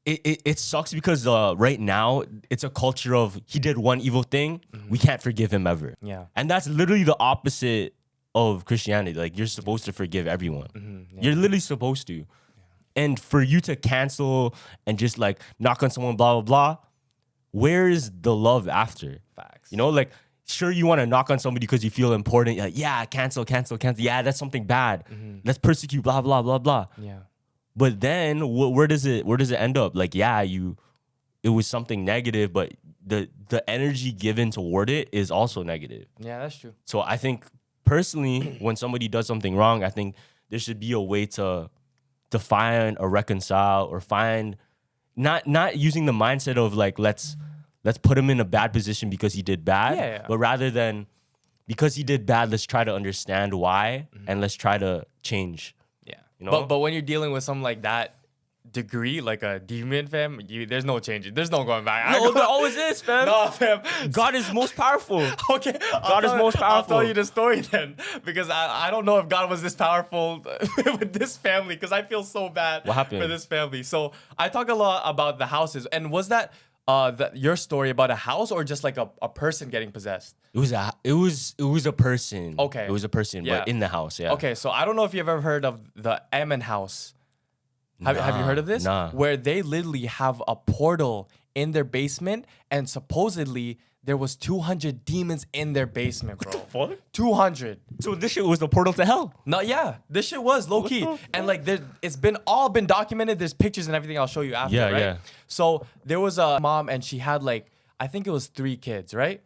[SPEAKER 2] it sucks because right now it's a culture of he did one evil thing, we can't forgive him ever. Yeah. And that's literally the opposite of Christianity. Like you're supposed to forgive everyone. You're literally supposed to. Yeah. And for you to cancel and just like knock on someone, blah, blah, blah, where is the love after?
[SPEAKER 1] Facts.
[SPEAKER 2] You know, like sure you want to knock on somebody because you feel important. Like, yeah, cancel. Yeah, that's something bad. Let's persecute, blah, blah, blah, blah. Yeah. But then where does it end up? Like, yeah, it was something negative, but the energy given toward it is also negative.
[SPEAKER 1] Yeah, that's true.
[SPEAKER 2] So I think personally, when somebody does something wrong, I think there should be a way to find or reconcile or find not using the mindset of like let's put him in a bad position because he did bad, but rather than because he did bad, let's try to understand why and let's try to change. Yeah, you know.
[SPEAKER 1] But when you're dealing with something like that degree, like a demon, fam, there's no changing. There's no going back.
[SPEAKER 2] No, there always is, fam.
[SPEAKER 1] No, fam.
[SPEAKER 2] God is most powerful.
[SPEAKER 1] Okay,
[SPEAKER 2] God is most powerful.
[SPEAKER 1] I'll tell you the story then, because I don't know if God was this powerful with this family, because I feel so bad for this family. So I talk a lot about the houses, and was that your story about a house or just like a person getting possessed?
[SPEAKER 2] It was a person.
[SPEAKER 1] Okay,
[SPEAKER 2] it was a person, but in the house. Yeah.
[SPEAKER 1] Okay, so I don't know if you've ever heard of the Ammons house. Have you heard of this?
[SPEAKER 2] Nah.
[SPEAKER 1] Where they literally have a portal in their basement, and supposedly there was 200 demons in their basement, bro.
[SPEAKER 2] What the fuck?
[SPEAKER 1] 200.
[SPEAKER 2] So this shit was the portal to hell?
[SPEAKER 1] No, yeah. This shit was low key. And like it's been documented. There's pictures and everything I'll show you after, right? Yeah. So there was a mom and she had like, I think it was 3 kids, right?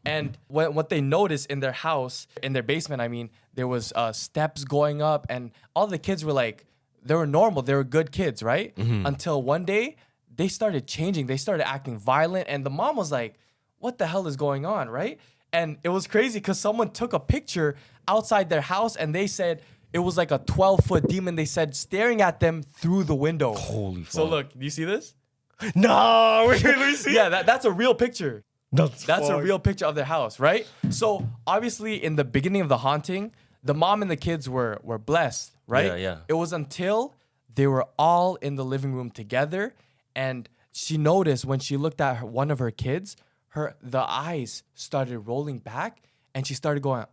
[SPEAKER 1] And what they noticed in their house, in their basement, I mean, there was steps going up and all the kids were like, they were normal. They were good kids, right? Until one day, they started changing. They started acting violent. And the mom was like, what the hell is going on, right? And it was crazy because someone took a picture outside their house and they said it was like a 12-foot demon, they said, staring at them through the window.
[SPEAKER 2] Holy fuck.
[SPEAKER 1] So look, do you see this?
[SPEAKER 2] No, wait, let me see.
[SPEAKER 1] Yeah, that's a real picture. That's a
[SPEAKER 2] fuck.
[SPEAKER 1] real picture of their house, right? So obviously in the beginning of the haunting, the mom and the kids were blessed, right?
[SPEAKER 2] Yeah.
[SPEAKER 1] It was until They were all in the living room together, and she noticed when she looked at one of her kids, the eyes started rolling back, and she started going,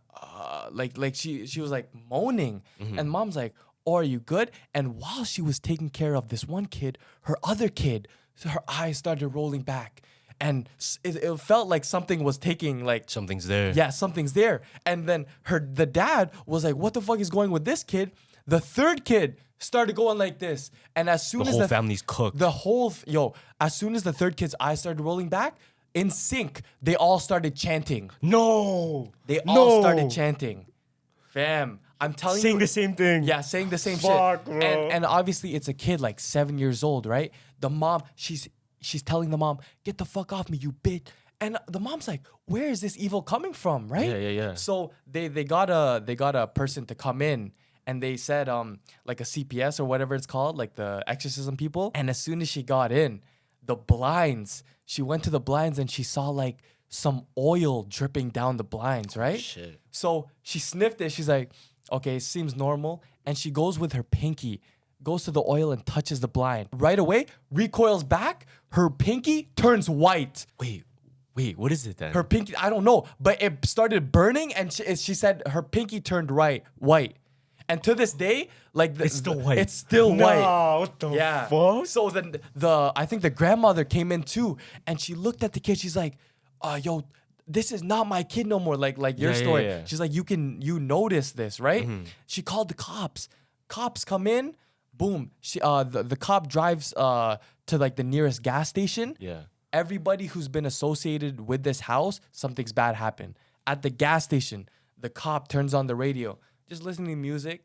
[SPEAKER 1] like she was like moaning, and mom's like, "Oh, are you good?" And while she was taking care of this one kid, her other kid, her eyes started rolling back, and it felt like something was taking like
[SPEAKER 2] Something's there.
[SPEAKER 1] yeah, something's there. And then the dad was like, "What the fuck is going with this kid?" The third kid started going like this, and as soon
[SPEAKER 2] The
[SPEAKER 1] as
[SPEAKER 2] whole family's cooked.
[SPEAKER 1] as soon as the third kid's eyes started rolling back, in sync, they all started chanting.
[SPEAKER 2] No.
[SPEAKER 1] They all started chanting. Fam, I'm telling
[SPEAKER 2] Saying
[SPEAKER 1] you.
[SPEAKER 2] the same thing.
[SPEAKER 1] Yeah, saying the same
[SPEAKER 2] Fuck,
[SPEAKER 1] shit.
[SPEAKER 2] bro.
[SPEAKER 1] And obviously it's a kid like 7 years old, right? The mom, she's telling the mom, "Get the fuck off me, you bitch." And the mom's like, "Where is this evil coming from?" Right?
[SPEAKER 2] Yeah.
[SPEAKER 1] So they got a person to come in, and they said like a CPS or whatever it's called, like the exorcism people. And as soon as she got in, she went to the blinds and she saw like some oil dripping down the blinds, right?
[SPEAKER 2] Shit.
[SPEAKER 1] So she sniffed it. She's like, "Okay, it seems normal." And she goes with her pinky, goes to the oil and touches the blind. Right away, recoils back. Her pinky turns white.
[SPEAKER 2] Wait, what is it then?
[SPEAKER 1] Her pinky, I don't know, but it started burning, and she said her pinky turned white. And to this day, like
[SPEAKER 2] It's still white.
[SPEAKER 1] It's still white.
[SPEAKER 2] What the
[SPEAKER 1] Yeah.
[SPEAKER 2] fuck?
[SPEAKER 1] So then I think the grandmother came in too, and she looked at the kid. She's like, "Yo, this is not my kid no more." Like your
[SPEAKER 2] Yeah,
[SPEAKER 1] story.
[SPEAKER 2] yeah.
[SPEAKER 1] She's like, you notice this, right? She called the cops. Cops come in. Boom. The cop drives to like the nearest gas station.
[SPEAKER 2] Yeah.
[SPEAKER 1] Everybody who's been associated with this house, something's bad happened. At the gas station, the cop turns on the radio, just listening to music.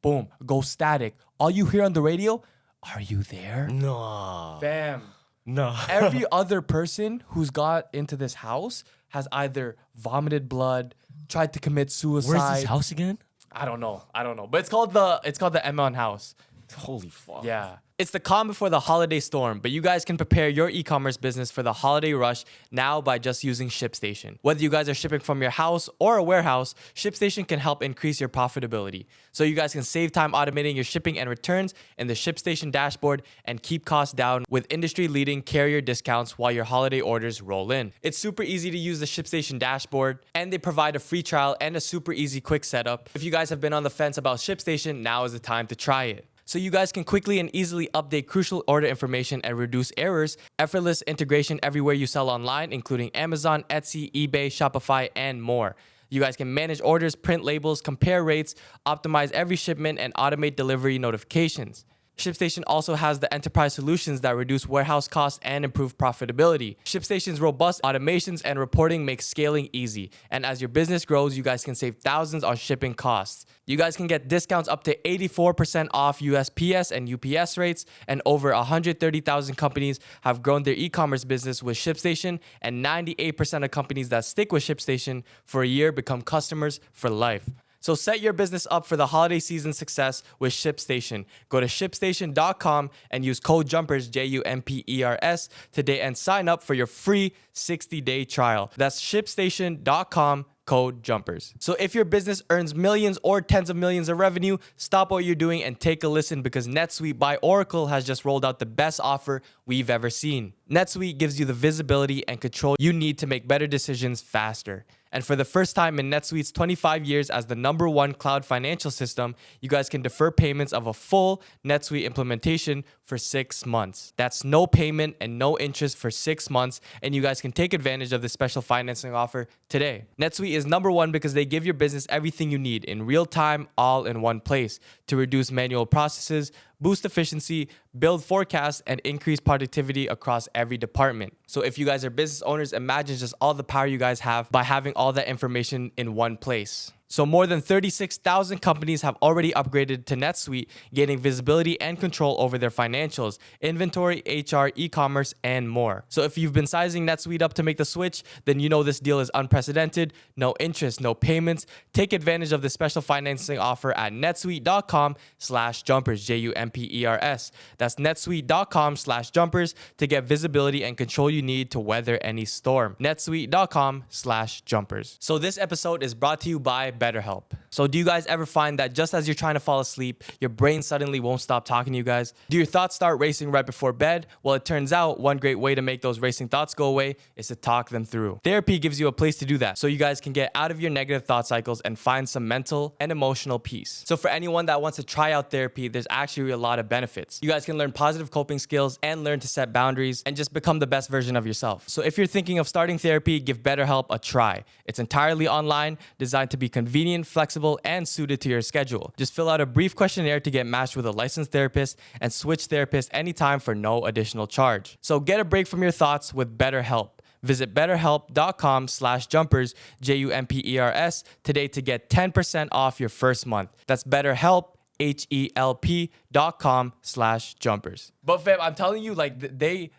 [SPEAKER 1] Boom, go static. All you hear on the radio, "Are you there?"
[SPEAKER 2] No.
[SPEAKER 1] Bam.
[SPEAKER 2] No.
[SPEAKER 1] Every other person who's got into this house has either vomited blood, tried to commit suicide.
[SPEAKER 2] Where's this house again?
[SPEAKER 1] I don't know. But it's called the Ammons house.
[SPEAKER 2] Holy fuck.
[SPEAKER 1] Yeah. It's the calm before the holiday storm, but you guys can prepare your e-commerce business for the holiday rush now by just using ShipStation. Whether you guys are shipping from your house or a warehouse, ShipStation can help increase your profitability. So you guys can save time automating your shipping and returns in the ShipStation dashboard and keep costs down with industry-leading carrier discounts while your holiday orders roll in. It's super easy to use the ShipStation dashboard, and they provide a free trial and a super easy quick setup. If you guys have been on the fence about ShipStation, now is the time to try it. So you guys can quickly and easily update crucial order information and reduce errors. Effortless integration everywhere you sell online, including Amazon, Etsy, eBay, Shopify, and more. You guys can manage orders, print labels, compare rates, optimize every shipment, and automate delivery notifications. ShipStation also has the enterprise solutions that reduce warehouse costs and improve profitability. ShipStation's robust automations and reporting make scaling easy. And as your business grows, you guys can save thousands on shipping costs. You guys can get discounts up to 84% off USPS and UPS rates, and over 130,000 companies have grown their e-commerce business with ShipStation, and 98% of companies that stick with ShipStation for a year become customers for life. So set your business up for the holiday season success with ShipStation. Go to ShipStation.com and use code JUMPERS, JUMPERS, today and sign up for your free 60-day trial. That's ShipStation.com, code JUMPERS. So if your business earns millions or tens of millions of revenue, stop what you're doing and take a listen, because NetSuite by Oracle has just rolled out the best offer we've ever seen. NetSuite gives you the visibility and control you need to make better decisions faster. And for the first time in NetSuite's 25 years as the #1 cloud financial system, you guys can defer payments of a full NetSuite implementation for 6 months. That's no payment and no interest for 6 months, and you guys can take advantage of this special financing offer today. NetSuite is #1 because they give your business everything you need in real time, all in one place, to reduce manual processes, boost efficiency, build forecasts, and increase productivity across every department. So if you guys are business owners, imagine just all the power you guys have by having all that information in one place. So more than 36,000 companies have already upgraded to NetSuite, gaining visibility and control over their financials, inventory, HR, e-commerce, and more. So if you've been sizing NetSuite up to make the switch, then you know this deal is unprecedented. No interest, no payments. Take advantage of this special financing offer at netsuite.com/jumpers, JUMPERS. That's netsuite.com/jumpers to get visibility and control you need to weather any storm. netsuite.com/jumpers. So this episode is brought to you by BetterHelp. So do you guys ever find that just as you're trying to fall asleep, your brain suddenly won't stop talking to you guys? Do your thoughts start racing right before bed? Well, it turns out one great way to make those racing thoughts go away is to talk them through. Therapy gives you a place to do that, so you guys can get out of your negative thought cycles and find some mental and emotional peace. So for anyone that wants to try out therapy, there's actually a lot of benefits. You guys can learn positive coping skills and learn to set boundaries and just become the best version of yourself. So if you're thinking of starting therapy, give BetterHelp a try. It's entirely online, designed to be convenient, flexible, and suited to your schedule. Just fill out a brief questionnaire to get matched with a licensed therapist and switch therapists anytime for no additional charge. So get a break from your thoughts with BetterHelp. Visit betterhelp.com/jumpers, JUMPERS, today to get 10% off your first month. That's BetterHelp, HELP.com/jumpers. But fam, I'm telling you, like the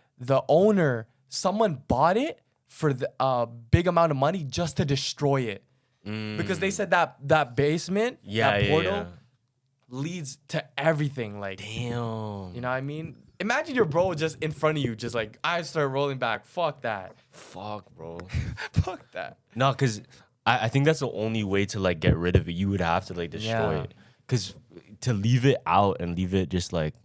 [SPEAKER 1] owner, someone bought it for the big amount of money just to destroy it. Because they said that basement, that portal leads to everything. Like,
[SPEAKER 2] Damn.
[SPEAKER 1] you know what I mean? Imagine your bro just in front of you, just like, I start rolling back. Fuck that.
[SPEAKER 2] Fuck, bro.
[SPEAKER 1] Fuck that.
[SPEAKER 2] No, because I think that's the only way to like get rid of it. You would have to like destroy it. Because to leave it out and leave it just like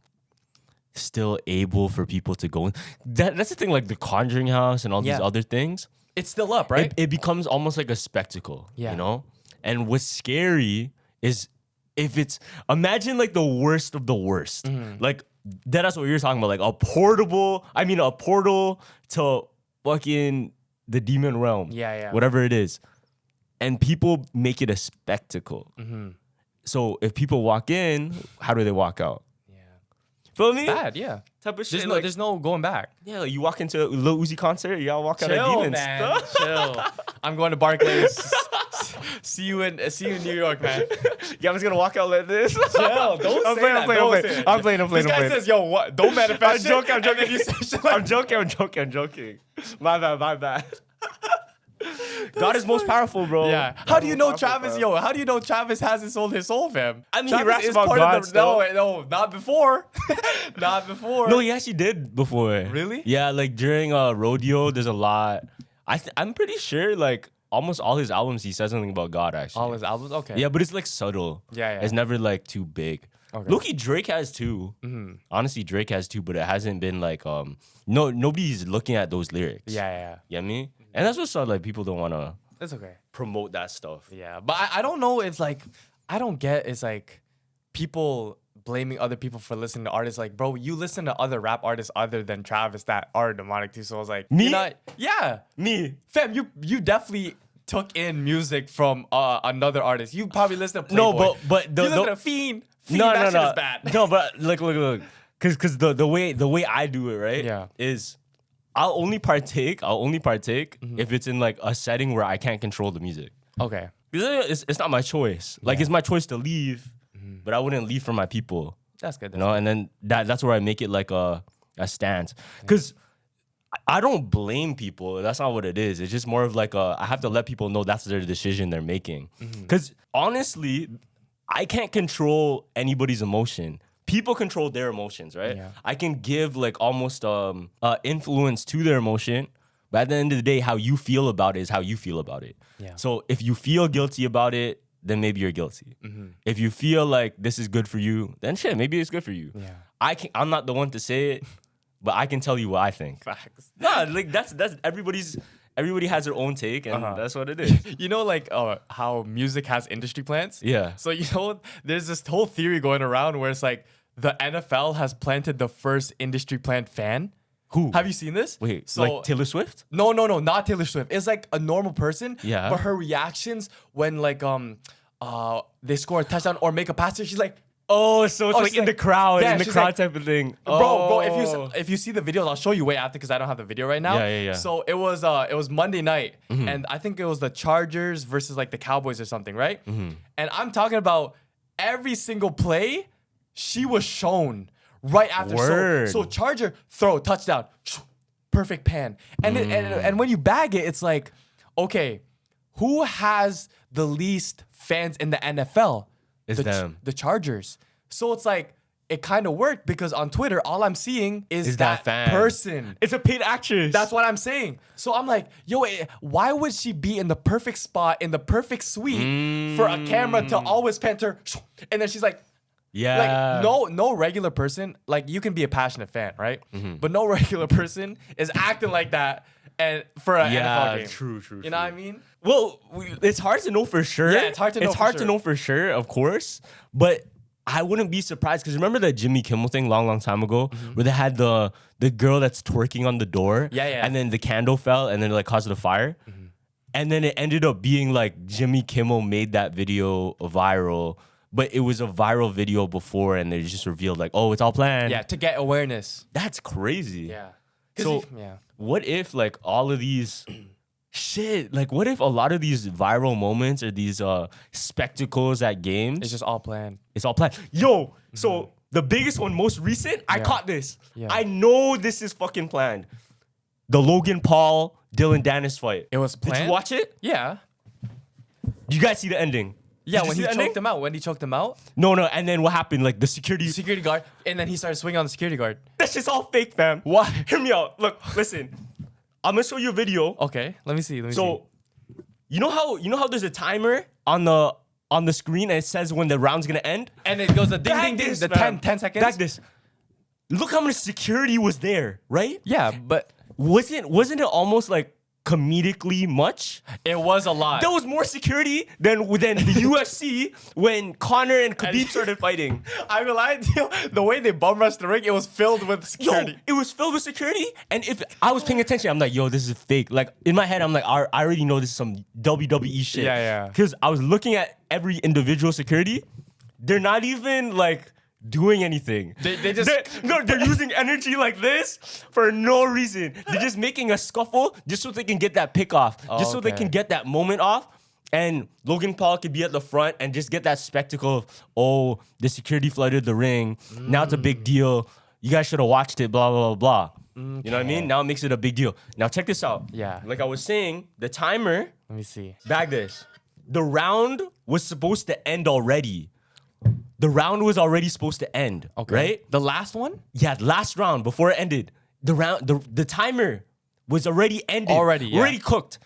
[SPEAKER 2] still able for people to go in. That's the thing, like the Conjuring House and all these other things.
[SPEAKER 1] It's still up, right?
[SPEAKER 2] It becomes almost like a spectacle, you know? And what's scary is if it's, imagine like the worst of the worst. Like, that's what you're talking about, like a portal to fucking the demon realm. Whatever it is. And people make it a spectacle. So if people walk in, how do they walk out? Feel me?
[SPEAKER 1] Bad, yeah.
[SPEAKER 2] Type of shit.
[SPEAKER 1] There's no going back.
[SPEAKER 2] Yeah, like you walk into a Lil Uzi concert, you gotta walk out of demons.
[SPEAKER 1] Man. Chill. I'm going to Barclays. See you in New York, man.
[SPEAKER 2] Yeah, I'm just gonna walk out like this.
[SPEAKER 1] Chill. Don't say that.
[SPEAKER 2] I'm playing.
[SPEAKER 1] This guy says, yo, what? Don't manifest.
[SPEAKER 2] I'm joking. I'm joking. My bad. God is most powerful, bro.
[SPEAKER 1] Yeah. How do you know Travis? Yo, how do you know Travis hasn't sold his soul, fam?
[SPEAKER 2] I mean,
[SPEAKER 1] Travis
[SPEAKER 2] he raps
[SPEAKER 1] is
[SPEAKER 2] about
[SPEAKER 1] part
[SPEAKER 2] God
[SPEAKER 1] of the,
[SPEAKER 2] still.
[SPEAKER 1] No, not before. Not before.
[SPEAKER 2] No, he actually did before.
[SPEAKER 1] Really?
[SPEAKER 2] Yeah, like during rodeo, there's a lot. I'm pretty sure like almost all his albums he says something about God actually.
[SPEAKER 1] All his albums? Okay.
[SPEAKER 2] Yeah, but it's like subtle.
[SPEAKER 1] Yeah.
[SPEAKER 2] It's never like too big.
[SPEAKER 1] Okay.
[SPEAKER 2] Low-key, Drake has too. Honestly, Drake has too, but it hasn't been like nobody's looking at those lyrics.
[SPEAKER 1] Yeah.
[SPEAKER 2] You know what I mean? And that's what's up, like people don't wanna
[SPEAKER 1] It's okay.
[SPEAKER 2] promote that stuff.
[SPEAKER 1] Yeah. But I don't know if like I don't get it's like people blaming other people for listening to artists. Like, bro, you listen to other rap artists other than Travis that are demonic too. So I was like,
[SPEAKER 2] Me?
[SPEAKER 1] Yeah.
[SPEAKER 2] Me.
[SPEAKER 1] Fam, you definitely took in music from another artist. You probably listen to Playboy.
[SPEAKER 2] No, but
[SPEAKER 1] you listen to Fiend.
[SPEAKER 2] No,
[SPEAKER 1] that shit is bad.
[SPEAKER 2] No, but look. Cause the way I do it, right?
[SPEAKER 1] Yeah.
[SPEAKER 2] Is I'll only partake if it's in like a setting where I can't control the music.
[SPEAKER 1] Okay.
[SPEAKER 2] Because it's not my choice. Like it's my choice to leave, but I wouldn't leave for my people.
[SPEAKER 1] That's good.
[SPEAKER 2] You know, and then that's where I make it like a stance. Because I don't blame people. That's not what it is. It's just more of like I have to let people know that's their decision they're making. Because honestly, I can't control anybody's emotion. People control their emotions, right?
[SPEAKER 1] Yeah.
[SPEAKER 2] I can give like almost influence to their emotion, but at the end of the day, how you feel about it is how you feel about it.
[SPEAKER 1] Yeah.
[SPEAKER 2] So if you feel guilty about it, then maybe you're guilty. If you feel like this is good for you, then shit, maybe it's good for you.
[SPEAKER 1] Yeah.
[SPEAKER 2] I'm not the one to say it, but I can tell you what I think.
[SPEAKER 1] Facts.
[SPEAKER 2] Nah, like that's everybody has their own take, and that's what it is.
[SPEAKER 1] You know, like how music has industry plants?
[SPEAKER 2] Yeah.
[SPEAKER 1] So, you know, there's this whole theory going around where it's like the NFL has planted the first industry plant fan.
[SPEAKER 2] Who?
[SPEAKER 1] Have you seen this?
[SPEAKER 2] Wait,
[SPEAKER 1] so,
[SPEAKER 2] like Taylor Swift?
[SPEAKER 1] No, not Taylor Swift. It's like a normal person.
[SPEAKER 2] Yeah.
[SPEAKER 1] But her reactions when like they score a touchdown or make a pass, she's like,
[SPEAKER 2] Oh, so it's like
[SPEAKER 1] she's
[SPEAKER 2] in the crowd,
[SPEAKER 1] yeah,
[SPEAKER 2] in the
[SPEAKER 1] she's
[SPEAKER 2] crowd
[SPEAKER 1] like,
[SPEAKER 2] type of thing.
[SPEAKER 1] Bro, if you see the videos, I'll show you way after because I don't have the video right now.
[SPEAKER 2] Yeah.
[SPEAKER 1] So it was Monday night, and I think it was the Chargers versus like the Cowboys or something, right? And I'm talking about every single play, she was shown right after.
[SPEAKER 2] Word.
[SPEAKER 1] So Charger throw touchdown, perfect pan, and when you bag it, it's like, okay, who has the least fans in the NFL?
[SPEAKER 2] It's them.
[SPEAKER 1] The Chargers. So it's like, it kind of worked because on Twitter, all I'm seeing is
[SPEAKER 2] that
[SPEAKER 1] that
[SPEAKER 2] fan.
[SPEAKER 1] person.
[SPEAKER 2] It's a paid actress.
[SPEAKER 1] That's what I'm saying. So I'm like, yo, why would she be in the perfect spot, in the perfect suite for a camera to always pan to her? And then she's like,
[SPEAKER 2] yeah.
[SPEAKER 1] like no regular person, like you can be a passionate fan, right? But no regular person is acting like that and for an NFL game.
[SPEAKER 2] True.
[SPEAKER 1] You know what I mean?
[SPEAKER 2] Well, it's hard to know for sure.
[SPEAKER 1] Yeah, it's hard to know for
[SPEAKER 2] to
[SPEAKER 1] sure.
[SPEAKER 2] know for sure, of course. But I wouldn't be surprised because remember the Jimmy Kimmel thing long time ago where they had the girl that's twerking on the door.
[SPEAKER 1] Yeah.
[SPEAKER 2] And then the candle fell and then it like caused a fire. And then it ended up being like Jimmy Kimmel made that video viral, but it was a viral video before and they just revealed like, oh, it's all planned.
[SPEAKER 1] Yeah, to get awareness.
[SPEAKER 2] That's crazy.
[SPEAKER 1] Yeah.
[SPEAKER 2] So what if like all of these shit, like what if a lot of these viral moments or these spectacles at games,
[SPEAKER 1] It's just all planned.
[SPEAKER 2] it's all planned. Yo, so the biggest one, most recent, I caught this.
[SPEAKER 1] Yeah.
[SPEAKER 2] I know this is fucking planned. The Logan Paul, Dillion Danis fight.
[SPEAKER 1] It was
[SPEAKER 2] Did
[SPEAKER 1] planned?
[SPEAKER 2] you watch it?
[SPEAKER 1] Yeah.
[SPEAKER 2] You guys see the ending?
[SPEAKER 1] Yeah,
[SPEAKER 2] Did you
[SPEAKER 1] when
[SPEAKER 2] see
[SPEAKER 1] he
[SPEAKER 2] the ending?
[SPEAKER 1] choked him out. When he choked him out,
[SPEAKER 2] No, and then what happened? Like the security.
[SPEAKER 1] security guard, and then he started swinging on the security guard.
[SPEAKER 2] That shit's all fake, fam.
[SPEAKER 1] Why?
[SPEAKER 2] Hear me out. Look, listen. I'm gonna show you a video.
[SPEAKER 1] Okay, let me see.
[SPEAKER 2] So, you know how there's a timer on the screen and it says when the round's gonna end?
[SPEAKER 1] And it goes the ding, ding, ding,
[SPEAKER 2] This,
[SPEAKER 1] the
[SPEAKER 2] fam.
[SPEAKER 1] 10 seconds.
[SPEAKER 2] Back this. Look how much security was there, right?
[SPEAKER 1] Yeah, but
[SPEAKER 2] Wasn't it almost like comedically much?
[SPEAKER 1] it was a lot.
[SPEAKER 2] There was more security than the UFC when Conor and Khabib started fighting.
[SPEAKER 1] I will lie to you, the way they bum rushed the ring, it was filled with
[SPEAKER 2] Yo,
[SPEAKER 1] security.
[SPEAKER 2] it was filled with security, and if I was paying attention, I'm like, yo, this is fake. Like in my head, I'm like, I already know this is some WWE shit.
[SPEAKER 1] Yeah.
[SPEAKER 2] Because I was looking at every individual security. They're not even like doing anything.
[SPEAKER 1] They just
[SPEAKER 2] they're using energy like this for no reason. They're just making a scuffle just so they can get that pick off, just so they
[SPEAKER 1] okay.
[SPEAKER 2] can get that moment off. And Logan Paul could be at the front and just get that spectacle of, oh, the security flooded the ring. Now it's a big deal. You guys should have watched it, blah, blah, blah, blah. You know what I mean? Now it makes it a big deal. Now check this out.
[SPEAKER 1] Yeah.
[SPEAKER 2] Like I was saying, the timer,
[SPEAKER 1] Let me see.
[SPEAKER 2] bag this. The round was supposed to end already. The round was already supposed to end, right?
[SPEAKER 1] The last one?
[SPEAKER 2] Yeah, last round before it ended. The timer was already ended. Already cooked.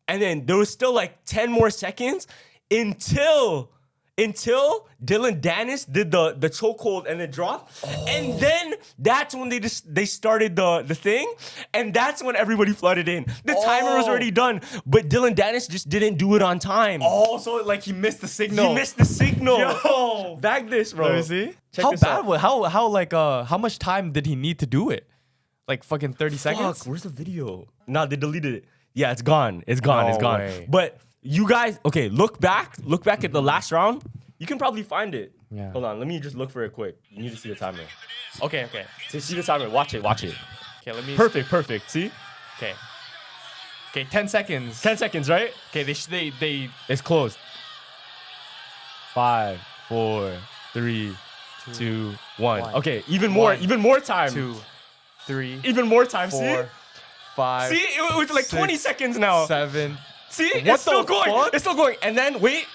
[SPEAKER 2] And then there was still like 10 more seconds until Dillion Danis did the chokehold and then dropped. And then that's when they started the thing. And that's when everybody flooded in. The timer was already done. But Dillion Danis just didn't do it on time.
[SPEAKER 1] Oh, so like he missed the signal.
[SPEAKER 2] He missed the signal.
[SPEAKER 1] Yo.
[SPEAKER 2] Bag this, bro.
[SPEAKER 1] Let me see.
[SPEAKER 2] Check
[SPEAKER 1] How
[SPEAKER 2] this
[SPEAKER 1] bad
[SPEAKER 2] out.
[SPEAKER 1] was how much time did he need to do it? Like fucking 30 seconds?
[SPEAKER 2] Fuck, where's the video? Nah, they deleted it. Yeah, it's gone. It's gone.
[SPEAKER 1] No
[SPEAKER 2] It's gone.
[SPEAKER 1] way.
[SPEAKER 2] But you guys, okay, look back at the last round. You can probably find it.
[SPEAKER 1] Yeah.
[SPEAKER 2] Hold on, let me just look for it quick. You need to see the timer.
[SPEAKER 1] Okay.
[SPEAKER 2] See the timer. Watch it.
[SPEAKER 1] Okay, let me
[SPEAKER 2] Perfect. See?
[SPEAKER 1] Okay, 10 seconds.
[SPEAKER 2] 10 seconds, right?
[SPEAKER 1] Okay, they
[SPEAKER 2] It's closed. 5, 4, 3, 2, 1.
[SPEAKER 1] one.
[SPEAKER 2] Okay, even more time.
[SPEAKER 1] 2, 3,
[SPEAKER 2] Even more time.
[SPEAKER 1] 4, 5.
[SPEAKER 2] See? See? It was like 20
[SPEAKER 1] 6,
[SPEAKER 2] seconds now.
[SPEAKER 1] 7.
[SPEAKER 2] See?
[SPEAKER 1] What
[SPEAKER 2] It's still
[SPEAKER 1] the
[SPEAKER 2] going.
[SPEAKER 1] fuck?
[SPEAKER 2] It's still going. And then wait.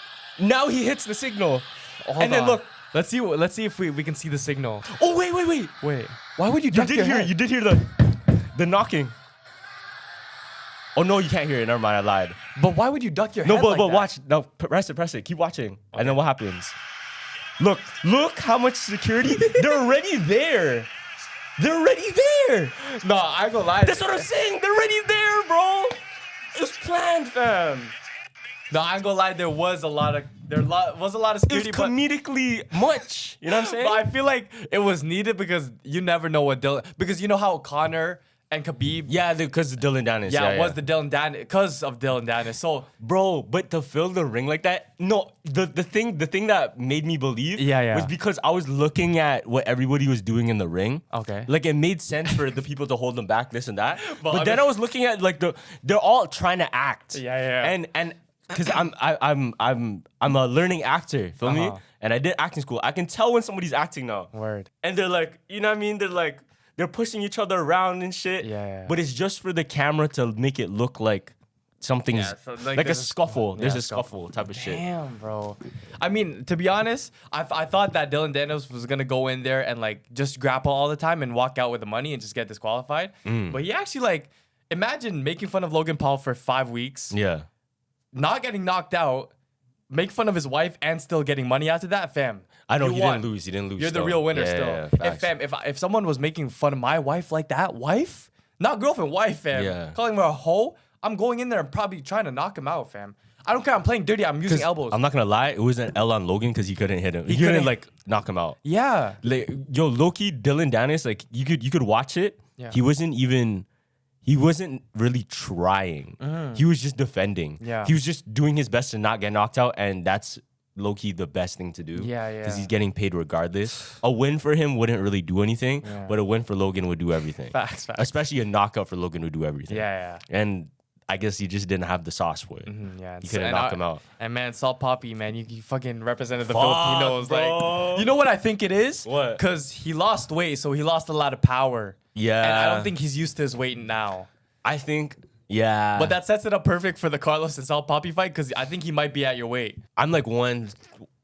[SPEAKER 2] Now he hits the signal.
[SPEAKER 1] Hold
[SPEAKER 2] and then
[SPEAKER 1] on.
[SPEAKER 2] look.
[SPEAKER 1] Let's see if we can see the signal.
[SPEAKER 2] Oh wait.
[SPEAKER 1] Wait. Why would you
[SPEAKER 2] You
[SPEAKER 1] duck
[SPEAKER 2] did
[SPEAKER 1] your
[SPEAKER 2] hear.
[SPEAKER 1] head?
[SPEAKER 2] You did hear the knocking. Oh no, you can't hear it. Never mind, I lied.
[SPEAKER 1] But why would you duck your
[SPEAKER 2] No,
[SPEAKER 1] head
[SPEAKER 2] but
[SPEAKER 1] like
[SPEAKER 2] but
[SPEAKER 1] that?
[SPEAKER 2] watch. No, press it. Keep watching. And then what happens? Look how much security. They're already there. They're already there.
[SPEAKER 1] No, I ain't gonna lie.
[SPEAKER 2] That's what I'm saying. They're already there, bro. It was planned, fam.
[SPEAKER 1] No, I ain't gonna lie. There was a lot of
[SPEAKER 2] It was
[SPEAKER 1] security, but
[SPEAKER 2] comedically much. You know what I'm saying?
[SPEAKER 1] but I feel like it was needed because you never know what because you know how Conor and Khabib.
[SPEAKER 2] Yeah, because of Dillion Danis.
[SPEAKER 1] Yeah, it was the Dillion Danis because of Dillion Danis. So
[SPEAKER 2] Bro, but to fill the ring like that, no, the thing that made me believe
[SPEAKER 1] Yeah.
[SPEAKER 2] was because I was looking at what everybody was doing in the ring.
[SPEAKER 1] Okay.
[SPEAKER 2] Like it made sense for the people to hold them back, this and that. But
[SPEAKER 1] I
[SPEAKER 2] then
[SPEAKER 1] mean-
[SPEAKER 2] I was looking at like they're all trying to act.
[SPEAKER 1] Yeah.
[SPEAKER 2] And because I'm a learning actor, feel me?
[SPEAKER 1] Uh-huh.
[SPEAKER 2] And I did acting school. I can tell when somebody's acting now.
[SPEAKER 1] Word.
[SPEAKER 2] And they're like, you know what I mean? They're pushing each other around and shit.
[SPEAKER 1] Yeah.
[SPEAKER 2] But it's just for the camera to make it look like something's
[SPEAKER 1] so,
[SPEAKER 2] like a
[SPEAKER 1] there's
[SPEAKER 2] scuffle. There's
[SPEAKER 1] yeah,
[SPEAKER 2] a scuffle type of shit.
[SPEAKER 1] Damn, bro. I mean, to be honest, I thought that Dillion Danis was gonna go in there and like just grapple all the time and walk out with the money and just get disqualified. But he actually like, imagine making fun of Logan Paul for 5 weeks,
[SPEAKER 2] Yeah.
[SPEAKER 1] not getting knocked out, make fun of his wife, and still getting money after that, fam.
[SPEAKER 2] I know
[SPEAKER 1] you
[SPEAKER 2] he
[SPEAKER 1] won.
[SPEAKER 2] didn't lose. He didn't lose.
[SPEAKER 1] You're the
[SPEAKER 2] still.
[SPEAKER 1] real winner
[SPEAKER 2] Yeah,
[SPEAKER 1] still.
[SPEAKER 2] yeah,
[SPEAKER 1] If
[SPEAKER 2] facts.
[SPEAKER 1] if someone was making fun of my wife like that, wife, not girlfriend, wife, fam,
[SPEAKER 2] Yeah.
[SPEAKER 1] calling her a hoe, I'm going in there and probably trying to knock him out, fam. I don't care. I'm playing dirty. I'm using elbows.
[SPEAKER 2] I'm not gonna lie, it was an L on Logan because he couldn't hit him. He couldn't
[SPEAKER 1] couldn't-
[SPEAKER 2] like knock him out.
[SPEAKER 1] Yeah.
[SPEAKER 2] Like, yo, low-key, Dillion Danis, like you could watch it.
[SPEAKER 1] Yeah.
[SPEAKER 2] He wasn't really trying. He was just defending.
[SPEAKER 1] Yeah.
[SPEAKER 2] He was just doing his best to not get knocked out, and that's low-key the best thing to do.
[SPEAKER 1] Yeah, yeah.
[SPEAKER 2] Because he's getting paid regardless. A win for him wouldn't really do anything,
[SPEAKER 1] Yeah.
[SPEAKER 2] but a win for Logan would do everything.
[SPEAKER 1] Facts.
[SPEAKER 2] Especially a knockout for Logan would do everything.
[SPEAKER 1] Yeah.
[SPEAKER 2] And I guess he just didn't have the sauce for it.
[SPEAKER 1] Yeah.
[SPEAKER 2] He couldn't knock him out.
[SPEAKER 1] And man, Sal Papi, man, you fucking represented the
[SPEAKER 2] Fuck,
[SPEAKER 1] Filipinos.
[SPEAKER 2] bro.
[SPEAKER 1] Like, you know what I think it is?
[SPEAKER 2] What?
[SPEAKER 1] Because he lost weight, so he lost a lot of power.
[SPEAKER 2] Yeah.
[SPEAKER 1] And I don't think he's used to his weight now.
[SPEAKER 2] I think, yeah.
[SPEAKER 1] But that sets it up perfect for the Carlos and Sal Papi fight because I think he might be at your weight.
[SPEAKER 2] I'm like yo,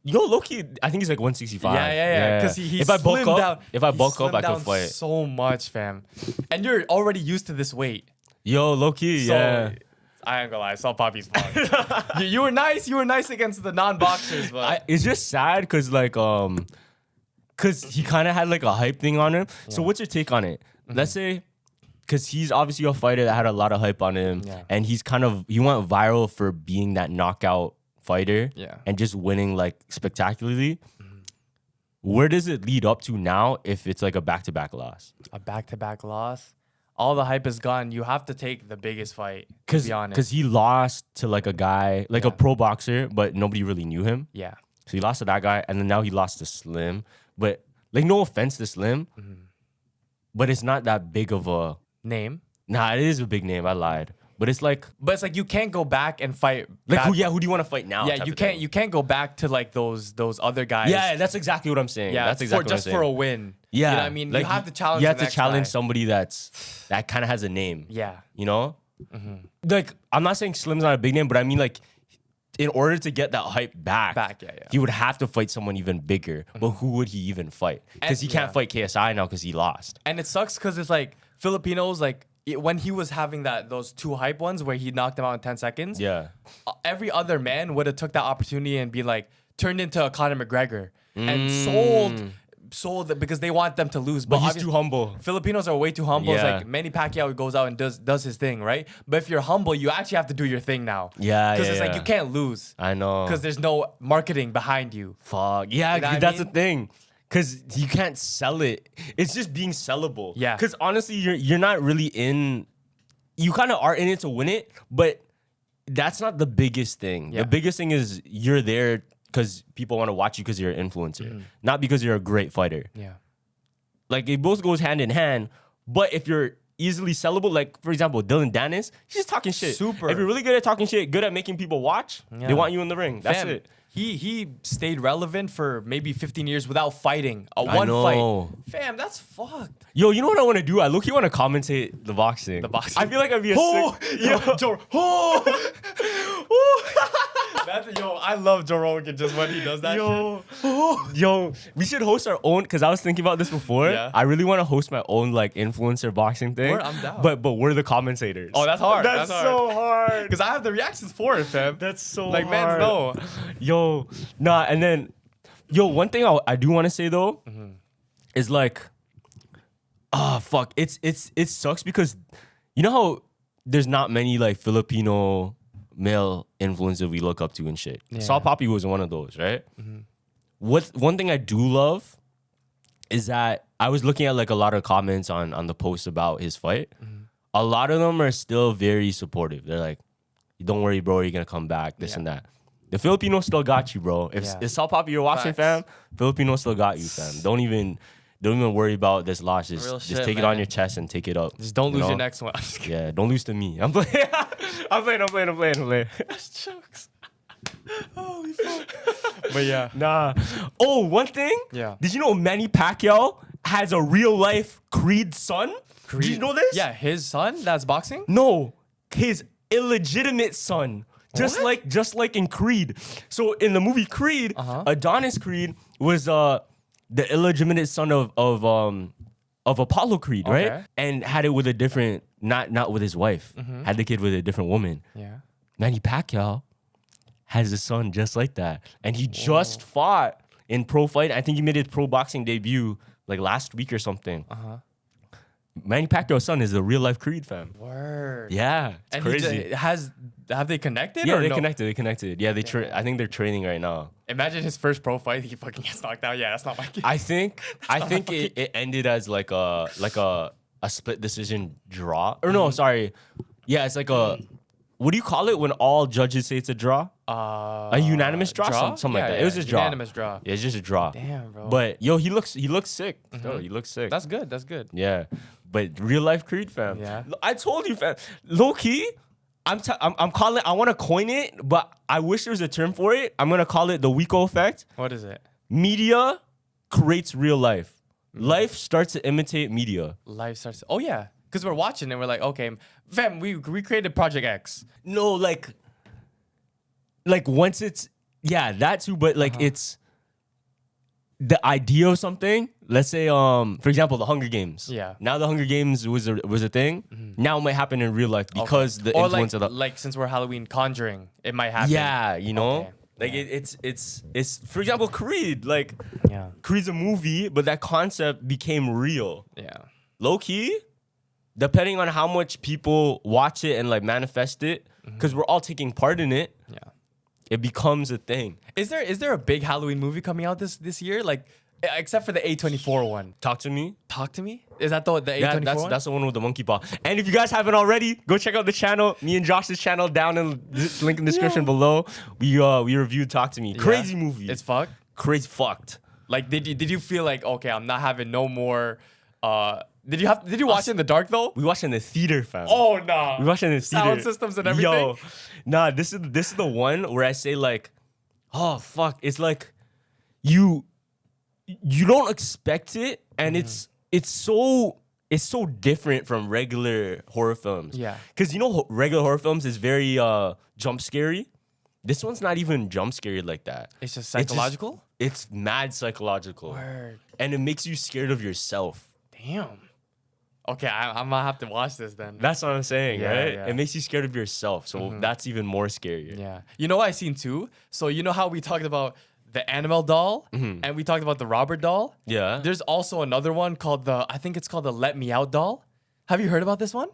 [SPEAKER 2] Loki, I think he's like 165.
[SPEAKER 1] Yeah. Because he
[SPEAKER 2] if I bulk
[SPEAKER 1] slimmed
[SPEAKER 2] up,
[SPEAKER 1] down.
[SPEAKER 2] if I
[SPEAKER 1] He
[SPEAKER 2] bulk up,
[SPEAKER 1] slimmed
[SPEAKER 2] I could
[SPEAKER 1] down
[SPEAKER 2] fight.
[SPEAKER 1] so much, fam. And you're already used to this weight.
[SPEAKER 2] Yo, Loki,
[SPEAKER 1] So,
[SPEAKER 2] yeah.
[SPEAKER 1] I ain't gonna lie, Sal Papi's fun. you were nice. You were nice against the non-boxers, but
[SPEAKER 2] It's just sad because like because he kind of had like a hype thing on him. So what's your take on it? Let's say because he's obviously a fighter that had a lot of hype on him, and he went viral for being that knockout fighter, and just winning like spectacularly. Where does it lead up to now if it's like a back-to-back loss?
[SPEAKER 1] a back-to-back loss. All the hype is gone. You have to take the biggest fight. To be honest,
[SPEAKER 2] Because he lost to like a guy, like a pro boxer, but nobody really knew him.
[SPEAKER 1] yeah,
[SPEAKER 2] So he lost to that guy, and then now he lost to Slim. But like, no offense to Slim, but it's not that big of a.
[SPEAKER 1] name.
[SPEAKER 2] Nah, it is a big name. I lied, but it's like
[SPEAKER 1] But it's like you can't go back and fight.
[SPEAKER 2] who do you want to fight now?
[SPEAKER 1] Yeah,
[SPEAKER 2] type
[SPEAKER 1] you
[SPEAKER 2] of
[SPEAKER 1] can't.
[SPEAKER 2] thing.
[SPEAKER 1] You can't go back to like those other guys.
[SPEAKER 2] Yeah, that's exactly what I'm saying.
[SPEAKER 1] yeah.
[SPEAKER 2] That's exactly
[SPEAKER 1] just
[SPEAKER 2] what I'm
[SPEAKER 1] for a
[SPEAKER 2] saying.
[SPEAKER 1] win.
[SPEAKER 2] Yeah,
[SPEAKER 1] you know what I mean.
[SPEAKER 2] like,
[SPEAKER 1] you have to challenge.
[SPEAKER 2] You have
[SPEAKER 1] the
[SPEAKER 2] to
[SPEAKER 1] next
[SPEAKER 2] challenge
[SPEAKER 1] guy.
[SPEAKER 2] somebody that kind of has a name.
[SPEAKER 1] Yeah.
[SPEAKER 2] You know, like I'm not saying Slim's not a big name, but I mean like, in order to get that hype back,
[SPEAKER 1] yeah.
[SPEAKER 2] he would have to fight someone even bigger. But who would he even fight? Because he can't fight KSI now because he lost.
[SPEAKER 1] And it sucks because it's like Filipinos like. When he was having those two hype ones where he knocked them out in 10 seconds,
[SPEAKER 2] Yeah.
[SPEAKER 1] Every other man would have took that opportunity and be like turned into a Conor McGregor and sold it because they want them to lose.
[SPEAKER 2] But he's
[SPEAKER 1] obviously,
[SPEAKER 2] too humble.
[SPEAKER 1] Filipinos are way too humble. It's
[SPEAKER 2] Yeah.
[SPEAKER 1] like Manny Pacquiao goes out and does his thing, right? But if you're humble, you actually have to do your thing now.
[SPEAKER 2] Yeah,
[SPEAKER 1] Because
[SPEAKER 2] yeah,
[SPEAKER 1] it's like
[SPEAKER 2] yeah.
[SPEAKER 1] you can't lose.
[SPEAKER 2] I know.
[SPEAKER 1] Because there's no marketing behind you.
[SPEAKER 2] Fuck. Yeah,
[SPEAKER 1] You know what I
[SPEAKER 2] that's
[SPEAKER 1] mean?
[SPEAKER 2] the thing. Because you can't sell it. It's just being sellable.
[SPEAKER 1] Yeah.
[SPEAKER 2] Because honestly, you're not really in. You kind of are in it to win it, but that's not the biggest thing.
[SPEAKER 1] Yeah.
[SPEAKER 2] The biggest thing is you're there because people want to watch you because you're an influencer, not because you're a great fighter.
[SPEAKER 1] Yeah.
[SPEAKER 2] Like it both goes hand in hand. But if you're easily sellable, like for example, Dillion Danis, he's just talking shit.
[SPEAKER 1] Super.
[SPEAKER 2] If you're really good at talking shit, good at making people watch,
[SPEAKER 1] Yeah.
[SPEAKER 2] they want you in the ring. That's
[SPEAKER 1] Fam,
[SPEAKER 2] it.
[SPEAKER 1] He stayed relevant for maybe 15 years without fighting.
[SPEAKER 2] I
[SPEAKER 1] One
[SPEAKER 2] know.
[SPEAKER 1] fight. Fam, that's fucked.
[SPEAKER 2] Yo, you know what I want to do? I low-key want to commentate the boxing.
[SPEAKER 1] The boxing.
[SPEAKER 2] I feel like I'd be a
[SPEAKER 1] Oh,
[SPEAKER 2] sick...
[SPEAKER 1] Yo, I love Joe Rogan just when he does that shit.
[SPEAKER 2] Yo, we should host our own, because I was thinking about this before.
[SPEAKER 1] Yeah.
[SPEAKER 2] I really want to host my own like influencer boxing thing.
[SPEAKER 1] Word, I'm down.
[SPEAKER 2] But we're the commentators.
[SPEAKER 1] Oh, that's hard.
[SPEAKER 2] That's so hard.
[SPEAKER 1] Because I have the reactions for it, fam.
[SPEAKER 2] That's so
[SPEAKER 1] like,
[SPEAKER 2] hard.
[SPEAKER 1] man's know.
[SPEAKER 2] Yo, nah, and then, one thing I do want to say though, is like, fuck, it sucks because, you know how there's not many like Filipino male influencers we look up to and shit.
[SPEAKER 1] Yeah.
[SPEAKER 2] Sal Papi was one of those, right? One thing I do love is that I was looking at like a lot of comments on the post about his fight. A lot of them are still very supportive. They're like, "Don't worry, bro, you're gonna come back." This and that. The Filipinos still got you, bro. If Sal Papi you're watching,
[SPEAKER 1] Facts.
[SPEAKER 2] fam, Filipinos still got you, fam. Don't even worry about this loss.
[SPEAKER 1] Real
[SPEAKER 2] Just
[SPEAKER 1] shit,
[SPEAKER 2] take it on
[SPEAKER 1] man.
[SPEAKER 2] your chest and take it up.
[SPEAKER 1] Just don't
[SPEAKER 2] you
[SPEAKER 1] lose
[SPEAKER 2] know?
[SPEAKER 1] your next one.
[SPEAKER 2] Yeah, don't lose to me. I'm playing. I'm playing.
[SPEAKER 1] That's jokes. Holy fuck. But yeah.
[SPEAKER 2] Nah. Oh, one thing.
[SPEAKER 1] Yeah.
[SPEAKER 2] Did you know Manny Pacquiao has a real life Creed son? Did you know this?
[SPEAKER 1] Yeah, his son that's boxing?
[SPEAKER 2] No, his illegitimate son. Just like in Creed. So in the movie Creed, Adonis Creed was the illegitimate son of Apollo Creed, right? And had it with a different, not with his wife. Had the kid with a different woman.
[SPEAKER 1] Yeah.
[SPEAKER 2] Manny Pacquiao has a son just like that, and he just fought in pro fight. I think he made his pro boxing debut like last week or something. Manny Pacquiao's son is a real life Creed fan.
[SPEAKER 1] Word.
[SPEAKER 2] Yeah, it's crazy.
[SPEAKER 1] Have they connected?
[SPEAKER 2] Yeah,
[SPEAKER 1] or
[SPEAKER 2] they
[SPEAKER 1] no?
[SPEAKER 2] connected. They connected. Yeah, I think they're training right now.
[SPEAKER 1] Imagine his first pro fight, he fucking gets knocked out. Yeah, that's not my kid.
[SPEAKER 2] I think it ended as like a split decision draw. Or no, sorry. Yeah, it's like a, what do you call it when all judges say it's a draw? A unanimous draw? Something like that. It was a draw.
[SPEAKER 1] Unanimous draw.
[SPEAKER 2] Yeah, it's just a draw.
[SPEAKER 1] Damn, bro.
[SPEAKER 2] But yo, he looks sick. Yo, he looks sick.
[SPEAKER 1] That's good. That's good.
[SPEAKER 2] Yeah. But real life Creed, fam.
[SPEAKER 1] Yeah.
[SPEAKER 2] I told you, fam. Low key, I'm calling. I want to coin it, but I wish there was a term for it. I'm gonna call it the Juico effect.
[SPEAKER 1] What is it?
[SPEAKER 2] Media creates real life. Life starts to imitate media.
[SPEAKER 1] Life starts. Oh yeah, because we're watching and we're like, okay, fam, we recreated Project X.
[SPEAKER 2] No, like once it's that too, but like it's the idea of something. Let's say, for example, the Hunger Games. Yeah. Now the Hunger Games was a thing. Now it might happen in real life because the influence of the
[SPEAKER 1] like since we're Halloween Conjuring, it might happen.
[SPEAKER 2] Yeah, you know. Okay. Like it's for example Creed, like Creed's a movie, but that concept became real. Yeah. Low key, depending on how much people watch it and like manifest it, because we're all taking part in it. Yeah. It becomes a thing.
[SPEAKER 1] Is there a big Halloween movie coming out this year? Like except for the A24 one.
[SPEAKER 2] Talk to me.
[SPEAKER 1] Talk to me? Is that the A24 one?
[SPEAKER 2] That's the one with the monkey paw. And if you guys haven't already, go check out the channel. Me and Josh's channel down in the link in the description below. We reviewed Talk to Me. Crazy movie.
[SPEAKER 1] It's fucked.
[SPEAKER 2] Crazy fucked.
[SPEAKER 1] Like did you feel like, okay, I'm not having no more did you watch it in the dark though?
[SPEAKER 2] We watched it in the theater, fam.
[SPEAKER 1] Oh nah.
[SPEAKER 2] We watched it in the theater.
[SPEAKER 1] Sound systems and everything.
[SPEAKER 2] Yo, nah, this is the one where I say like, oh fuck. It's like you don't expect it, and it's so different from regular horror films. Yeah. Because regular horror films is very jump scary. This one's not even jump scary like that.
[SPEAKER 1] It's just psychological?
[SPEAKER 2] It's mad psychological. Word. And it makes you scared of yourself.
[SPEAKER 1] Damn. Okay, I'm gonna have to watch this then.
[SPEAKER 2] That's what I'm saying, right? Yeah. It makes you scared of yourself. So that's even more scary.
[SPEAKER 1] Yeah. You know what I seen too? So you know how we talked about the Annabelle doll and we talked about the Robert doll? Yeah. There's also another one called I think it's called the Let Me Out doll. Have you heard about this one?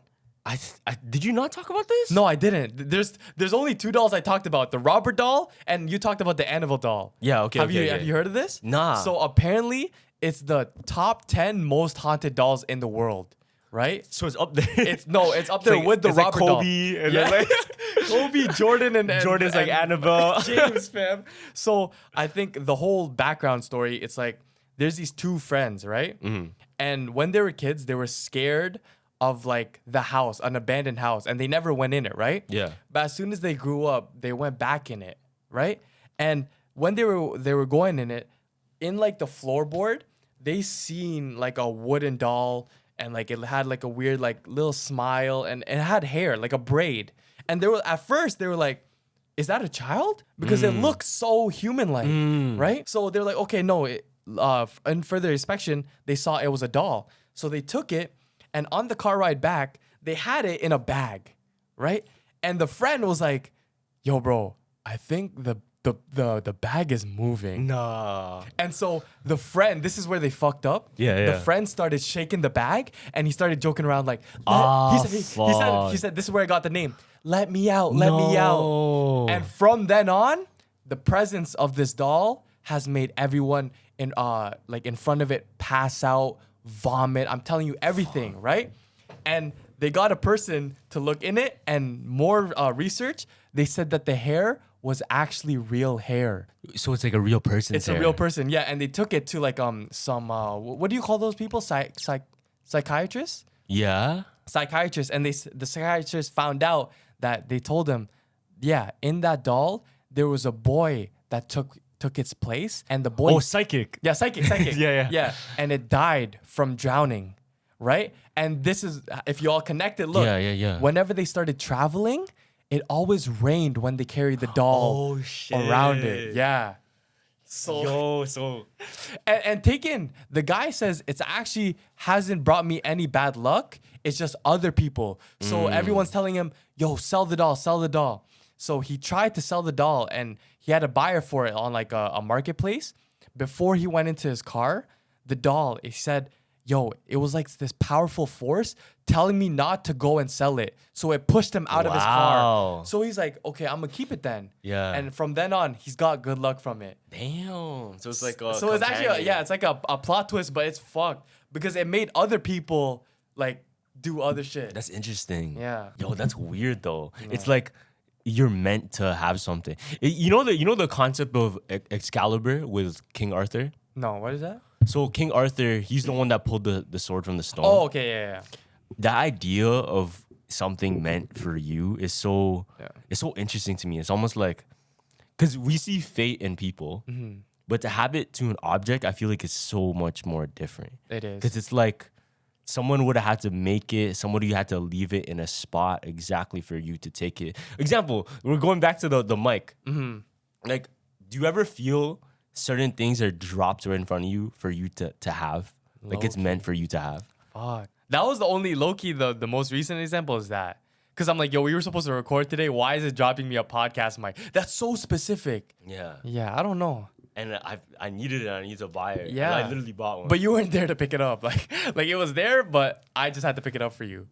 [SPEAKER 2] Did you not talk about this?
[SPEAKER 1] No, I didn't. There's only two dolls I talked about. The Robert doll and you talked about the Annabelle doll.
[SPEAKER 2] Yeah, okay.
[SPEAKER 1] Have you heard of this?
[SPEAKER 2] Nah.
[SPEAKER 1] So apparently it's the top 10 most haunted dolls in the world. Right?
[SPEAKER 2] So it's up there.
[SPEAKER 1] It's up there with the Robert doll.
[SPEAKER 2] Kobe and then like
[SPEAKER 1] Kobe, Jordan, and
[SPEAKER 2] Jordan's like Annabelle.
[SPEAKER 1] James, fam. So I think the whole background story, it's like there's these two friends, right? And when they were kids, they were scared of like the house, an abandoned house, and they never went in it, right? Yeah. But as soon as they grew up, they went back in it, right? And when they were going in it, in like the floorboard, they seen like a wooden doll. And like it had like a weird like little smile and it had hair, like a braid. And at first they were like, is that a child? Because it looks so human-like, right? So they're like, okay, no. In further inspection, they saw it was a doll. So they took it and on the car ride back, they had it in a bag, right? And the friend was like, yo, bro, I think the bag is moving. Nah. And so the friend, this is where they fucked up. Yeah. The friend started shaking the bag and he started joking around like, he said, this is where I got the name. Let me out, let me out. And from then on, the presence of this doll has made everyone in front of it pass out, vomit. I'm telling you everything, right? And they got a person to look in it and more research. They said that the hair was actually real hair.
[SPEAKER 2] So it's like a real person.
[SPEAKER 1] It's a real person, yeah. And they took it to like some what do you call those people? Psychiatrists? Yeah. Psychiatrists. And the psychiatrists found out that they told them, yeah, in that doll, there was a boy that took its place. And the boy...
[SPEAKER 2] Oh, psychic.
[SPEAKER 1] Yeah, psychic. Yeah. And it died from drowning, right? And this is, if you all connect it, look. Yeah. Whenever they started traveling, it always rained when they carried the doll around it. Yeah.
[SPEAKER 2] So
[SPEAKER 1] And taken, the guy says it's actually hasn't brought me any bad luck. It's just other people. So everyone's telling him, yo, sell the doll, sell the doll. So he tried to sell the doll and he had a buyer for it on like a marketplace. Before he went into his car, the doll, he said, yo, it was like this powerful force telling me not to go and sell it. So it pushed him out of his car. So he's like, okay, I'm gonna keep it then.
[SPEAKER 2] Yeah.
[SPEAKER 1] And from then on, he's got good luck from it.
[SPEAKER 2] Damn. So it's like
[SPEAKER 1] So it's actually it's like a plot twist, but it's fucked because it made other people like do other shit.
[SPEAKER 2] That's interesting.
[SPEAKER 1] Yeah.
[SPEAKER 2] Yo, that's weird though. It's like you're meant to have something. You know the concept of Excalibur with King Arthur?
[SPEAKER 1] No, what is that?
[SPEAKER 2] So King Arthur, he's the one that pulled the sword from the stone.
[SPEAKER 1] Oh, okay, yeah.
[SPEAKER 2] The idea of something meant for you is it's so interesting to me. It's almost like, because we see fate in people, but to have it to an object, I feel like it's so much more different.
[SPEAKER 1] It is.
[SPEAKER 2] Because it's like someone would have had to make it, somebody had to leave it in a spot exactly for you to take it. Example, we're going back to the mic. Like, do you ever feel certain things are dropped right in front of you for you to have? Like it's meant for you to have.
[SPEAKER 1] Fuck. That was the only low-key, the most recent example is that. Because I'm like, yo, we were supposed to record today. Why is it dropping me a podcast mic? That's so specific.
[SPEAKER 2] Yeah.
[SPEAKER 1] Yeah, I don't know.
[SPEAKER 2] And I needed it. I needed to buy it.
[SPEAKER 1] Yeah.
[SPEAKER 2] And I literally bought one.
[SPEAKER 1] But you weren't there to pick it up. Like it was there, but I just had to pick it up for you.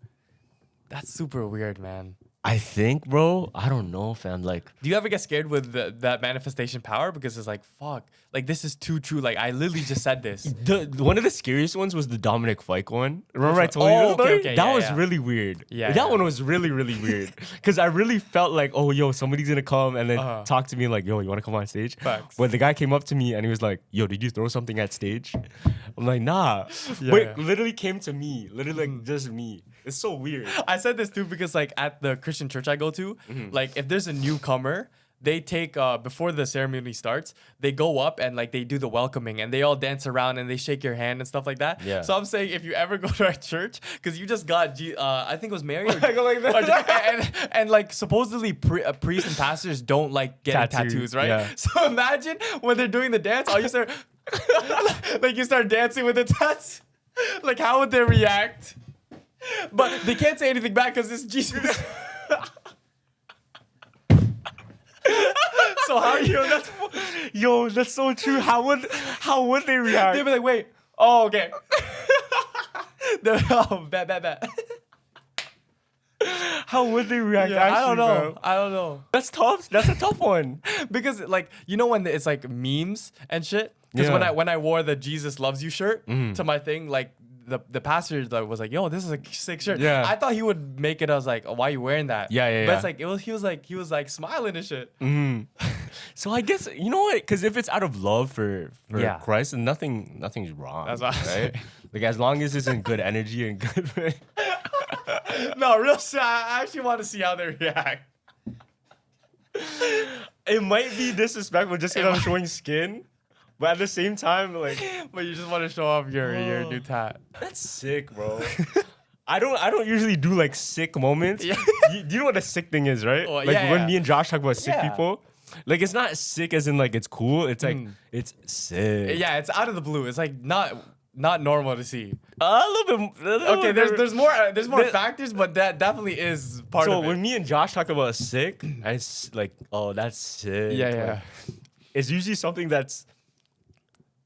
[SPEAKER 1] That's super weird, man.
[SPEAKER 2] I think, bro, I don't know, fam. Like,
[SPEAKER 1] do you ever get scared with that manifestation power? Because it's like, fuck, like this is too true. Like I literally just said this.
[SPEAKER 2] One of the scariest ones was the Dominic Fike one. Remember I told you that?
[SPEAKER 1] Okay,
[SPEAKER 2] that was really weird.
[SPEAKER 1] Yeah,
[SPEAKER 2] that one was really, really weird. Because I really felt like, oh, yo, somebody's gonna come and then talk to me like, yo, you wanna come on stage?
[SPEAKER 1] Facts.
[SPEAKER 2] But the guy came up to me and he was like, yo, did you throw something at stage? I'm like, nah. Wait, literally came to me. Literally like just me. It's so weird.
[SPEAKER 1] I said this too because like at the Christian church I go to, like if there's a newcomer, they take before the ceremony starts, they go up and like they do the welcoming and they all dance around and they shake your hand and stuff like that.
[SPEAKER 2] Yeah.
[SPEAKER 1] So I'm saying if you ever go to our church, because you just got I think it was Mary or,
[SPEAKER 2] like that.
[SPEAKER 1] and like supposedly priests and pastors don't like getting tattoos, right?
[SPEAKER 2] Yeah.
[SPEAKER 1] So imagine when they're doing the dance, all you start like you start dancing with the tats. Like how would they react? But they can't say anything back because it's Jesus. So how
[SPEAKER 2] Yo, that's so true. How would they react?
[SPEAKER 1] they'd be like, wait, oh okay. They're oh bet.
[SPEAKER 2] How would they react?
[SPEAKER 1] Yeah,
[SPEAKER 2] actually,
[SPEAKER 1] I don't know.
[SPEAKER 2] bro?
[SPEAKER 1] I don't know.
[SPEAKER 2] That's tough. That's a tough one.
[SPEAKER 1] Because like you know when it's like memes and shit. Because when I wore the Jesus loves you shirt to my thing, like the pastor was like, yo, this is a sick shirt.
[SPEAKER 2] Yeah.
[SPEAKER 1] I thought he would make it. I was like, oh, why are you wearing that?
[SPEAKER 2] Yeah.
[SPEAKER 1] But it's like he was like smiling and shit.
[SPEAKER 2] So I guess you know what? Because if it's out of love for
[SPEAKER 1] Yeah.
[SPEAKER 2] Christ, then nothing's wrong.
[SPEAKER 1] That's what I'm
[SPEAKER 2] right. Like as long as it's in good energy and good.
[SPEAKER 1] No, real shit. I actually want to see how they react.
[SPEAKER 2] It might be disrespectful just because I'm showing skin, but at the same time, like,
[SPEAKER 1] But you just want to show off your new tat.
[SPEAKER 2] that's sick, bro. I don't usually do like sick moments.
[SPEAKER 1] Yeah.
[SPEAKER 2] You know what a sick thing is, right?
[SPEAKER 1] Well,
[SPEAKER 2] like
[SPEAKER 1] yeah,
[SPEAKER 2] when
[SPEAKER 1] yeah.
[SPEAKER 2] me and Josh talk about sick
[SPEAKER 1] Yeah.
[SPEAKER 2] people. Like it's not sick as in like it's cool. It's like it's sick.
[SPEAKER 1] Yeah, it's out of the blue. It's like not normal to see.
[SPEAKER 2] A little bit.
[SPEAKER 1] Okay, there's more factors, but that definitely is part
[SPEAKER 2] So
[SPEAKER 1] of it.
[SPEAKER 2] when me and Josh talk about sick, it's like, oh, that's sick.
[SPEAKER 1] Yeah.
[SPEAKER 2] Like, it's usually something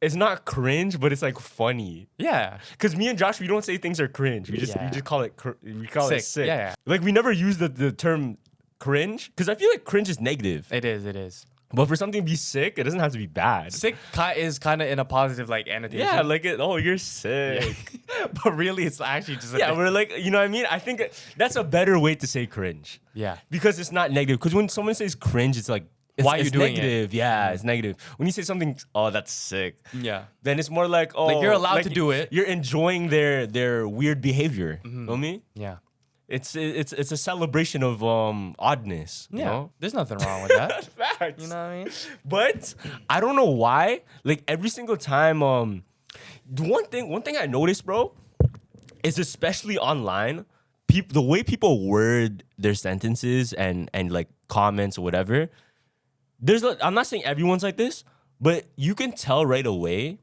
[SPEAKER 2] it's not cringe, but it's like funny.
[SPEAKER 1] Yeah.
[SPEAKER 2] Cause me and Josh, we don't say things are cringe. We just call it it sick.
[SPEAKER 1] Yeah.
[SPEAKER 2] Like we never use the term cringe, cause I feel like cringe is negative.
[SPEAKER 1] It is.
[SPEAKER 2] But for something to be sick, it doesn't have to be bad.
[SPEAKER 1] Sick is kind of in a positive like annotation.
[SPEAKER 2] Yeah, like you're sick.
[SPEAKER 1] But really, it's actually just a
[SPEAKER 2] Yeah,
[SPEAKER 1] thing.
[SPEAKER 2] we're like, you know what I mean? I think that's a better way to say cringe.
[SPEAKER 1] Yeah.
[SPEAKER 2] Because it's not negative. Because when someone says cringe, it's like,
[SPEAKER 1] Why are you
[SPEAKER 2] it's
[SPEAKER 1] doing it?
[SPEAKER 2] negative. Yeah, it's negative. When you say something, oh, that's sick.
[SPEAKER 1] Yeah.
[SPEAKER 2] Then it's more like, oh,
[SPEAKER 1] Like, you're allowed to do it.
[SPEAKER 2] You're enjoying their weird behavior. Feel me?
[SPEAKER 1] Yeah.
[SPEAKER 2] It's a celebration of oddness. You know?
[SPEAKER 1] There's nothing wrong with that.
[SPEAKER 2] Facts.
[SPEAKER 1] You know what I mean?
[SPEAKER 2] But I don't know why. Like every single time, the one thing I noticed, bro, is especially online, the way people word their sentences and like comments or whatever, I'm not saying everyone's like this, but you can tell right away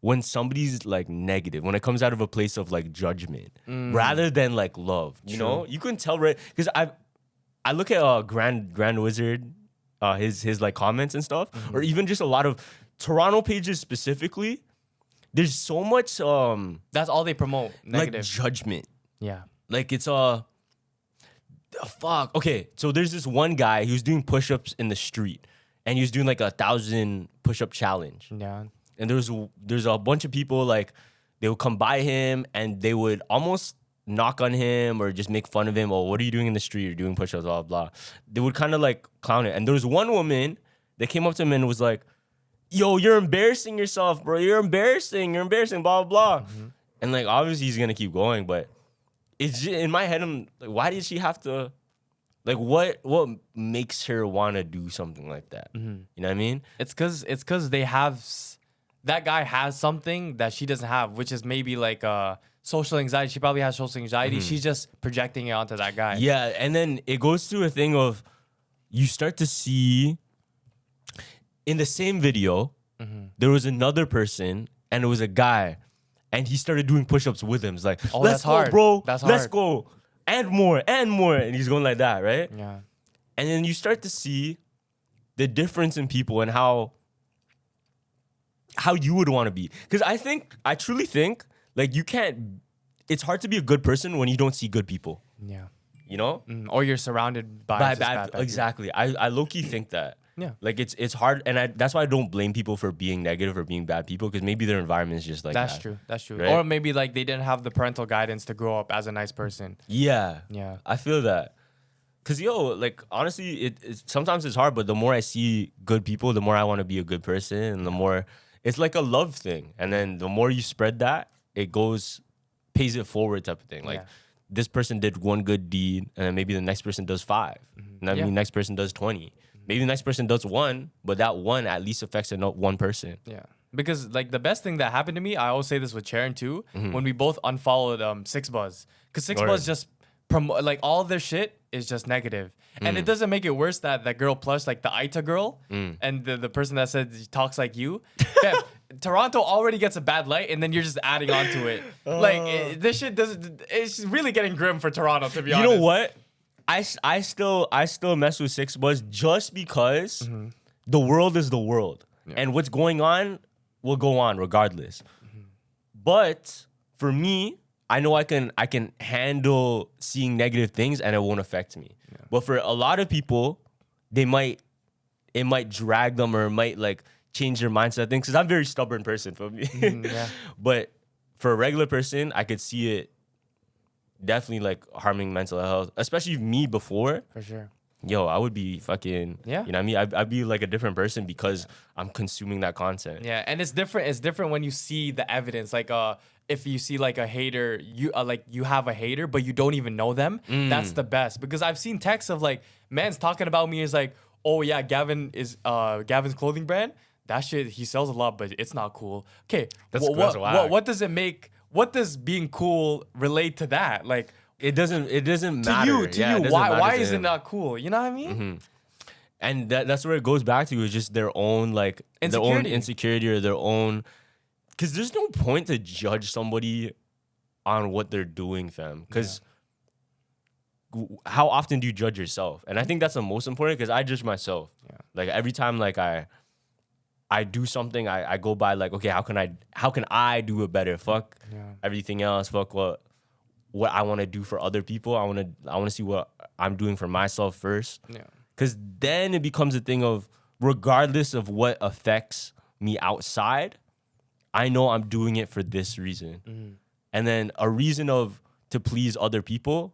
[SPEAKER 2] when somebody's like negative, when it comes out of a place of like judgment rather than like love. You know, you can tell right, because I look at Grand Wizard, his like comments and stuff, or even just a lot of Toronto pages specifically. There's so much
[SPEAKER 1] that's all they promote, negative
[SPEAKER 2] like judgment.
[SPEAKER 1] Yeah.
[SPEAKER 2] Like it's fuck. Okay, so there's this one guy who's doing push-ups in the street, and he was doing like 1,000 push-up challenge.
[SPEAKER 1] Yeah.
[SPEAKER 2] And there's a bunch of people, like, they would come by him and they would almost knock on him or just make fun of him. Oh, what are you doing in the street? You're doing push-ups, blah, blah. They would kind of like clown it. And there was one woman that came up to him and was like, yo, you're embarrassing yourself, bro. You're embarrassing, blah, blah, blah. And like, obviously he's gonna keep going, but it's just, in my head, I'm like, why did she have to, like, what makes her want to do something like that? You know what I mean?
[SPEAKER 1] It's because they have, that guy has something that she doesn't have, which is maybe like social anxiety. She probably has social anxiety. She's just projecting it onto that guy.
[SPEAKER 2] Yeah, and then it goes through a thing of, you start to see, in the same video, there was another person, and it was a guy, and he started doing push-ups with him. It's like,
[SPEAKER 1] oh,
[SPEAKER 2] let's go,
[SPEAKER 1] hard.
[SPEAKER 2] bro.
[SPEAKER 1] That's
[SPEAKER 2] let's
[SPEAKER 1] hard.
[SPEAKER 2] go. And more. And he's going like that, right?
[SPEAKER 1] Yeah.
[SPEAKER 2] And then you start to see the difference in people and how you would want to be. Because I truly think, like, it's hard to be a good person when you don't see good people.
[SPEAKER 1] Yeah.
[SPEAKER 2] You know?
[SPEAKER 1] Or you're surrounded by bad people.
[SPEAKER 2] Exactly. I low-key think that.
[SPEAKER 1] Yeah.
[SPEAKER 2] Like, it's hard, and that's why I don't blame people for being negative or being bad people, because maybe their environment is just like that.
[SPEAKER 1] That's true.
[SPEAKER 2] Right?
[SPEAKER 1] Or maybe, like, they didn't have the parental guidance to grow up as a nice person.
[SPEAKER 2] Yeah.
[SPEAKER 1] Yeah.
[SPEAKER 2] I feel that. Because, like, honestly, sometimes it's hard, but the more I see good people, the more I want to be a good person, and the more, it's like a love thing. And then the more you spread that, it pays it forward type of thing. Like, this person did one good deed, and then maybe the next person does 5. And then the next person does 20. Maybe the next person does 1, but that 1 at least affects one person.
[SPEAKER 1] Yeah. Because, like, the best thing that happened to me, I always say this with Charon too, when we both unfollowed Six Buzz. Because Six Buzz just like, all their shit is just negative. And it doesn't make it worse that girl Plush, like the Aita girl, and the person that said talks like you. Toronto already gets a bad light, and then you're just adding on to it. This shit doesn't. It's really getting grim for Toronto, to be honest.
[SPEAKER 2] You know what? I still mess with Six Buzz just because the world is the world, and what's going on will go on regardless. But for me, I know I can handle seeing negative things, and it won't affect me. Yeah. But for a lot of people, it might drag them, or it might like change their mindset things. Because I'm a very stubborn person, for me. But for a regular person, I could see it definitely like harming mental health, especially me before.
[SPEAKER 1] For sure.
[SPEAKER 2] Yo, I would be fucking, you know what I mean? I'd be like a different person because I'm consuming that content.
[SPEAKER 1] Yeah, and it's different. It's different when you see the evidence. Like, if you see like a hater, you have a hater, but you don't even know them. That's the best, because I've seen texts of like, man's talking about me is like, oh yeah, Gavin's clothing brand. That shit, he sells a lot, but it's not cool. Okay, what does it make? What does being cool relate to that? Like,
[SPEAKER 2] it doesn't matter.
[SPEAKER 1] To you. Why is it not cool? You know what I mean?
[SPEAKER 2] And that's where it goes back to, is just their own like their own insecurity, or their own, because there's no point to judge somebody on what they're doing, fam. Because how often do you judge yourself? And I think that's the most important, because I judge myself. Yeah. Like every time like I do something, I go by like, okay, how can I do it better? Fuck everything else. Fuck what I want to do for other people. I want to see what I'm doing for myself first. Yeah. Because then it becomes a thing of, regardless of what affects me outside, I know I'm doing it for this reason. And then a reason to please other people.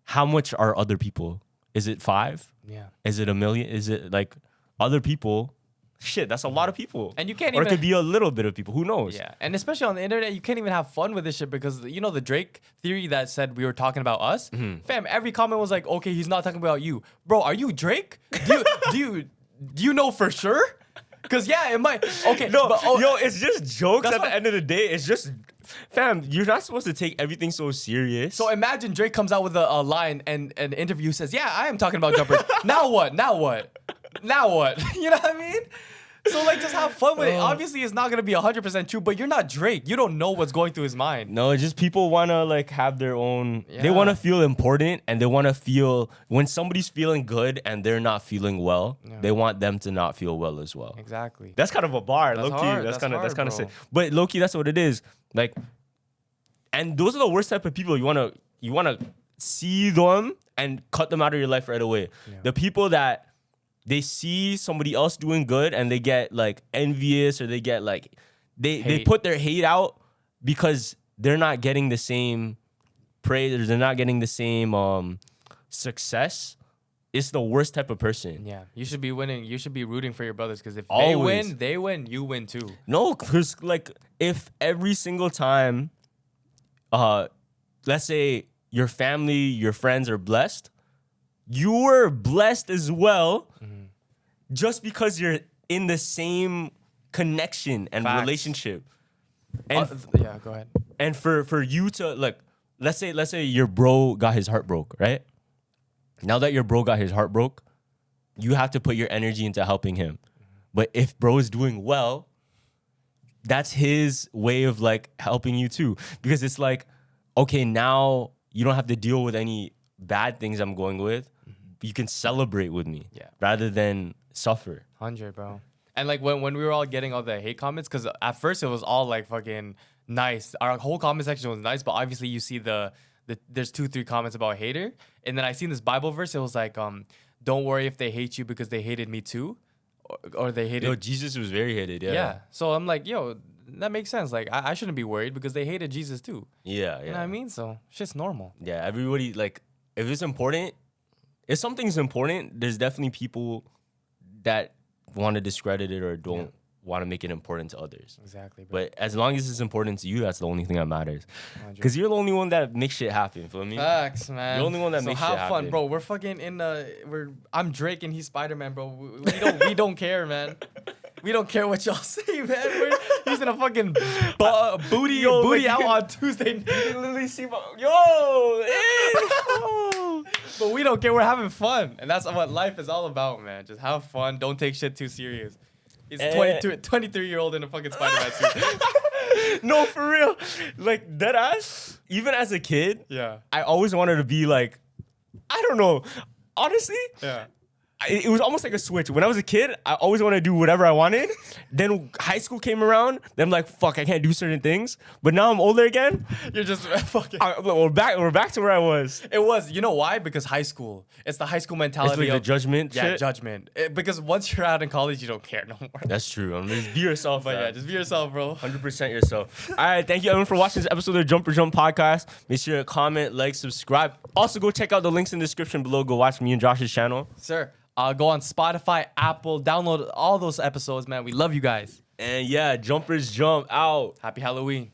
[SPEAKER 2] How much are other people? Is it 5? Yeah. Is it 1 million? Is it like other people? Shit, that's a lot of people.
[SPEAKER 1] And you can't
[SPEAKER 2] or it could be a little bit of people. Who knows?
[SPEAKER 1] Yeah. And especially on the internet, you can't even have fun with this shit, because, you know, the Drake theory that said we were talking about us? Fam, every comment was like, okay, he's not talking about you. Bro, are you Drake? Do you know for sure? Because, yeah, it might. Okay.
[SPEAKER 2] No, yo, it's just jokes at the end of the day. It's just Fam, you're not supposed to take everything so serious.
[SPEAKER 1] So imagine Drake comes out with a line and an interview says, "Yeah, I am talking about jumpers." Now what? Now what? Now what? You know what I mean? So like, just have fun with it. Obviously, it's not gonna be 100% true, but you're not Drake. You don't know what's going through his mind.
[SPEAKER 2] No, it's just people wanna like have their own.
[SPEAKER 1] Yeah.
[SPEAKER 2] They wanna feel important, and they wanna feel when somebody's feeling good and they're not feeling well. They want them to not feel well as well.
[SPEAKER 1] Exactly.
[SPEAKER 2] That's kind of a bar,
[SPEAKER 1] That's
[SPEAKER 2] low key.
[SPEAKER 1] hard.
[SPEAKER 2] That's
[SPEAKER 1] That's
[SPEAKER 2] kind of
[SPEAKER 1] hard,
[SPEAKER 2] sick.
[SPEAKER 1] bro.
[SPEAKER 2] But low key, that's what it is. Like, and those are the worst type of people. You wanna see them and cut them out of your life right away.
[SPEAKER 1] Yeah.
[SPEAKER 2] The people that they see somebody else doing good and they get like envious, or they get like they put their hate out because they're not getting the same praise, or they're not getting the same success. It's the worst type of person.
[SPEAKER 1] Yeah, you should be winning. You should be rooting for your brothers, because if
[SPEAKER 2] Always.
[SPEAKER 1] they win, you win too.
[SPEAKER 2] No, because like if every single time, let's say your family, your friends are blessed, you're blessed as well, just because you're in the same connection and
[SPEAKER 1] Facts.
[SPEAKER 2] relationship. And
[SPEAKER 1] Yeah, go ahead.
[SPEAKER 2] and for you to like, let's say your bro got his heart broke, right? Now that your bro got his heart broke, you have to put your energy into helping him. But if bro is doing well, that's his way of like helping you too. Because it's like, okay, now you don't have to deal with any bad things I'm going with. You can celebrate with me,
[SPEAKER 1] Yeah.
[SPEAKER 2] rather than suffer.
[SPEAKER 1] 100, bro. And like when we were all getting all the hate comments, because at first it was all like fucking nice. Our whole comment section was nice, but obviously you see there's 2-3 comments about hater, and then I seen this Bible verse. It was like, don't worry if they hate you because they hated me too, or they hated.
[SPEAKER 2] Yo, Jesus was very hated. Yeah.
[SPEAKER 1] Yeah. So I'm like, yo, that makes sense. Like I shouldn't be worried because they hated Jesus too.
[SPEAKER 2] Yeah.
[SPEAKER 1] You know what I mean? So shit's normal.
[SPEAKER 2] Yeah, everybody, like, if it's important, if something's important, there's definitely people that want to discredit it or don't want to make it important to others.
[SPEAKER 1] Exactly. Bro.
[SPEAKER 2] But as long as it's important to you, that's the only thing that matters. Because you're the only one that makes shit happen, feel me?
[SPEAKER 1] Facts, man.
[SPEAKER 2] You're the only one that makes shit
[SPEAKER 1] have fun,
[SPEAKER 2] happen.
[SPEAKER 1] bro. We're fucking I'm Drake and he's Spider-Man, bro. We don't care, man. We don't care what y'all say, man. We're using a fucking booty
[SPEAKER 2] like,
[SPEAKER 1] out on Tuesday.
[SPEAKER 2] You can literally see my yo.
[SPEAKER 1] But we don't care. We're having fun, and that's what life is all about, man. Just have fun. Don't take shit too serious. He's 23-year-old in a fucking Spider-Man suit.
[SPEAKER 2] No, for real. Like, dead ass. Even as a kid,
[SPEAKER 1] Yeah.
[SPEAKER 2] I always wanted to be like, I don't know. Honestly,
[SPEAKER 1] Yeah.
[SPEAKER 2] it was almost like a switch. When I was a kid, I always wanted to do whatever I wanted. Then high school came around. Then I'm like, fuck, I can't do certain things. But now I'm older again.
[SPEAKER 1] You're just fucking.
[SPEAKER 2] We're back to where I was.
[SPEAKER 1] It was. You know why? Because high school. It's the high school mentality.
[SPEAKER 2] It's like the
[SPEAKER 1] of
[SPEAKER 2] judgment
[SPEAKER 1] Yeah,
[SPEAKER 2] shit.
[SPEAKER 1] judgment. Because once you're out in college, you don't care no more.
[SPEAKER 2] That's true. Just be yourself.
[SPEAKER 1] But yeah, just be yourself, bro.
[SPEAKER 2] 100% yourself. All right, thank you everyone for watching this episode of Jumper Jump Podcast. Make sure to comment, like, subscribe. Also, go check out the links in the description below. Go watch me and Josh's channel.
[SPEAKER 1] Sir, go on Spotify, Apple, download all those episodes, man. We love you guys.
[SPEAKER 2] And yeah, Jumpers Jump out.
[SPEAKER 1] Happy Halloween.